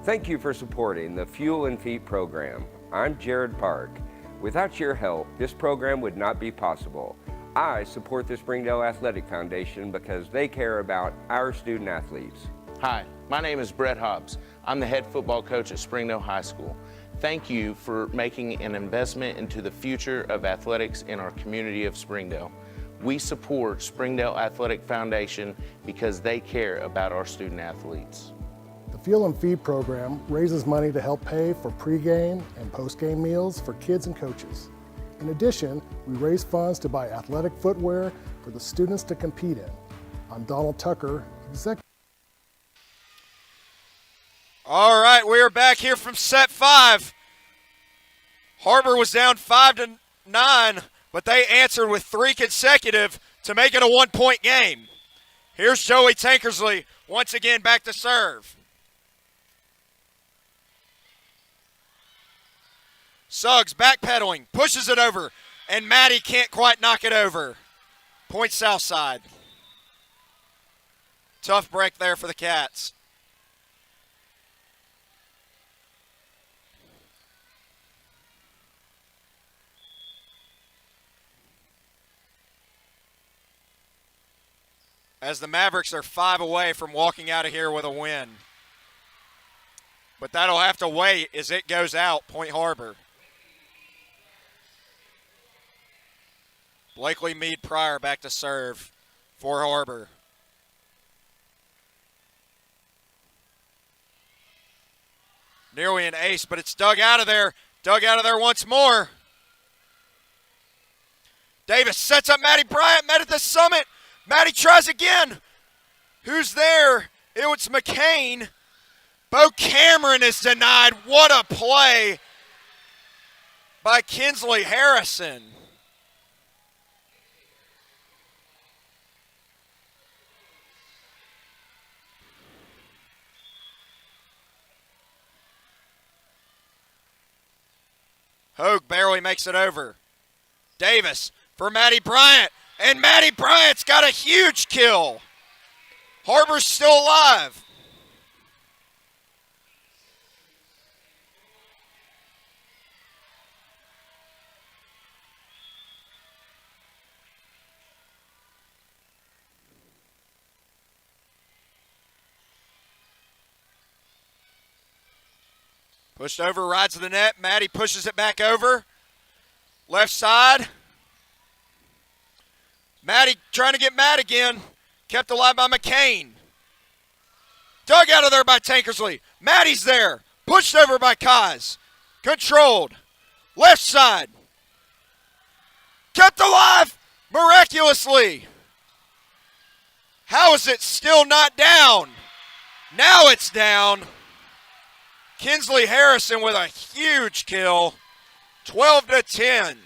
Thank you for supporting the Fuel and Feet program. I'm Jared Park. Without your help, this program would not be possible. I support the Springdale Athletic Foundation because they care about our student athletes. Hi, my name is Brett Hobbs. I'm the head football coach at Springdale High School. Thank you for making an investment into the future of athletics in our community of Springdale. We support Springdale Athletic Foundation because they care about our student athletes. The Fuel and Feed program raises money to help pay for pregame and postgame meals for kids and coaches. In addition, we raise funds to buy athletic footwear for the students to compete in. I'm Donald Tucker, executive. All right, we are back here from set 5. Har-Ber was down 5-9, but they answered with 3 consecutive to make it a 1-point game. Here's Joey Tankersley once again back to serve. Suggs backpedaling, pushes it over, and Maddie can't quite knock it over. Point Southside. Tough break there for the Cats. as the Mavericks are 5 away from walking out of here with a win. But that'll have to wait as it goes out, Point Har-Ber. Blakely Meade Pryor back to serve for Har-Ber. Nearly an ace, but it's dug out of there. Dug out of there once more. Davis sets up Maddie Bryant, met at the summit. Maddie tries again. Who's there? It's McCain. Bo Cameron is denied. What a play by Kinsley Harrison. Hogue barely makes it over. Davis for Maddie Bryant, and Maddie Bryant's got a huge kill. Har-Ber's still alive. Pushed over, rides to the net. Maddie pushes it back over. Left side. Maddie trying to get mad again. Kept alive by McCain. Dug out of there by Tankersley. Maddie's there. Pushed over by Kaz. Controlled. Left side. Kept alive miraculously. How is it still not down? Now it's down. Kinsley Harrison with a huge kill, 12-10.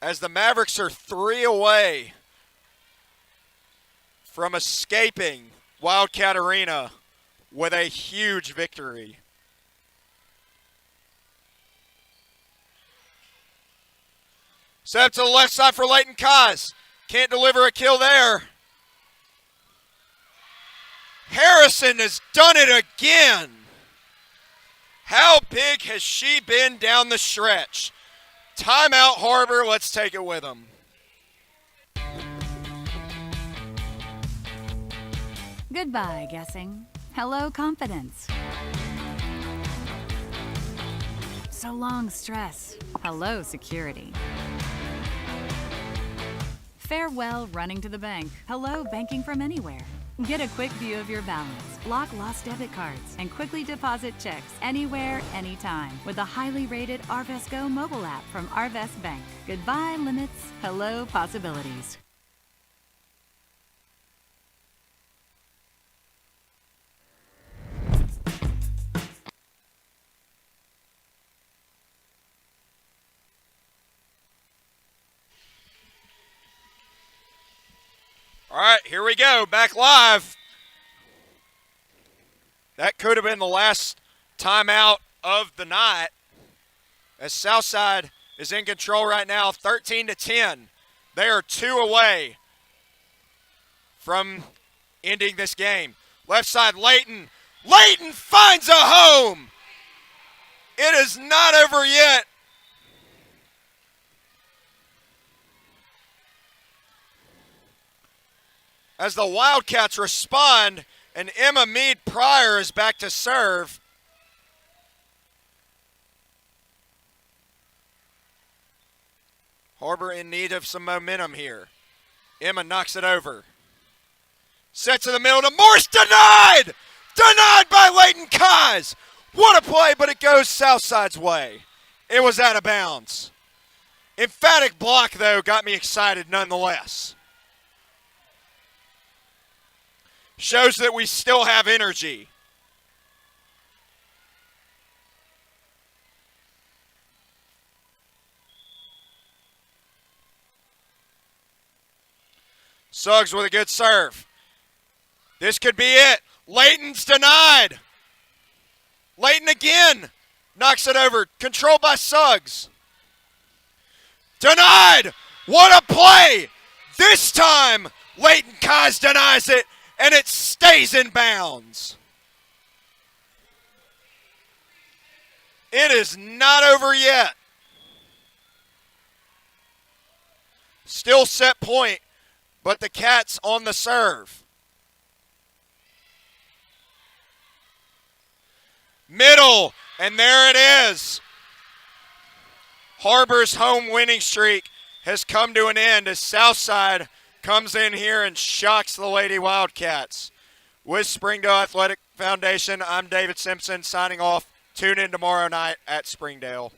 As the Mavericks are 3 away from escaping Wildcat Arena with a huge victory. Set up to the left side for Leighton Kaz. Can't deliver a kill there. Harrison has done it again. How big has she been down the stretch? Timeout, Har-Ber. Let's take it with them. Goodbye, guessing. Hello, confidence. So long, stress. Hello, security. Farewell, running to the bank. Hello, banking from anywhere. Get a quick view of your balance, block lost debit cards, and quickly deposit checks anywhere, anytime with the highly rated Arvest Go mobile app from Arvest Bank. Goodbye limits, hello possibilities. All right, here we go, back live. That could have been the last timeout of the night, as Southside is in control right now, 13-10. They are 2 away from ending this game. Left side, Leighton. Leighton finds a home. It is not over yet. As the Wildcats respond, and Emma Meade Pryor is back to serve. Har-Ber in need of some momentum here. Emma knocks it over. Sets in the middle to Morse, denied! Denied by Leighton Kaz! What a play, but it goes Southside's way. It was out of bounds. Emphatic block, though, got me excited nonetheless. Shows that we still have energy. Suggs with a good serve. This could be it. Leighton's denied. Leighton again knocks it over. Controlled by Suggs. Denied. What a play. This time, Leighton Kaz denies it, and it stays in bounds. It is not over yet. Still set point, but the Cats on the serve. Middle, and there it is. Har-Ber's home winning streak has come to an end as Southside comes in here and shocks the Lady Wildcats. With Springdale Athletic Foundation, I'm David Simpson signing off. Tune in tomorrow night at Springdale.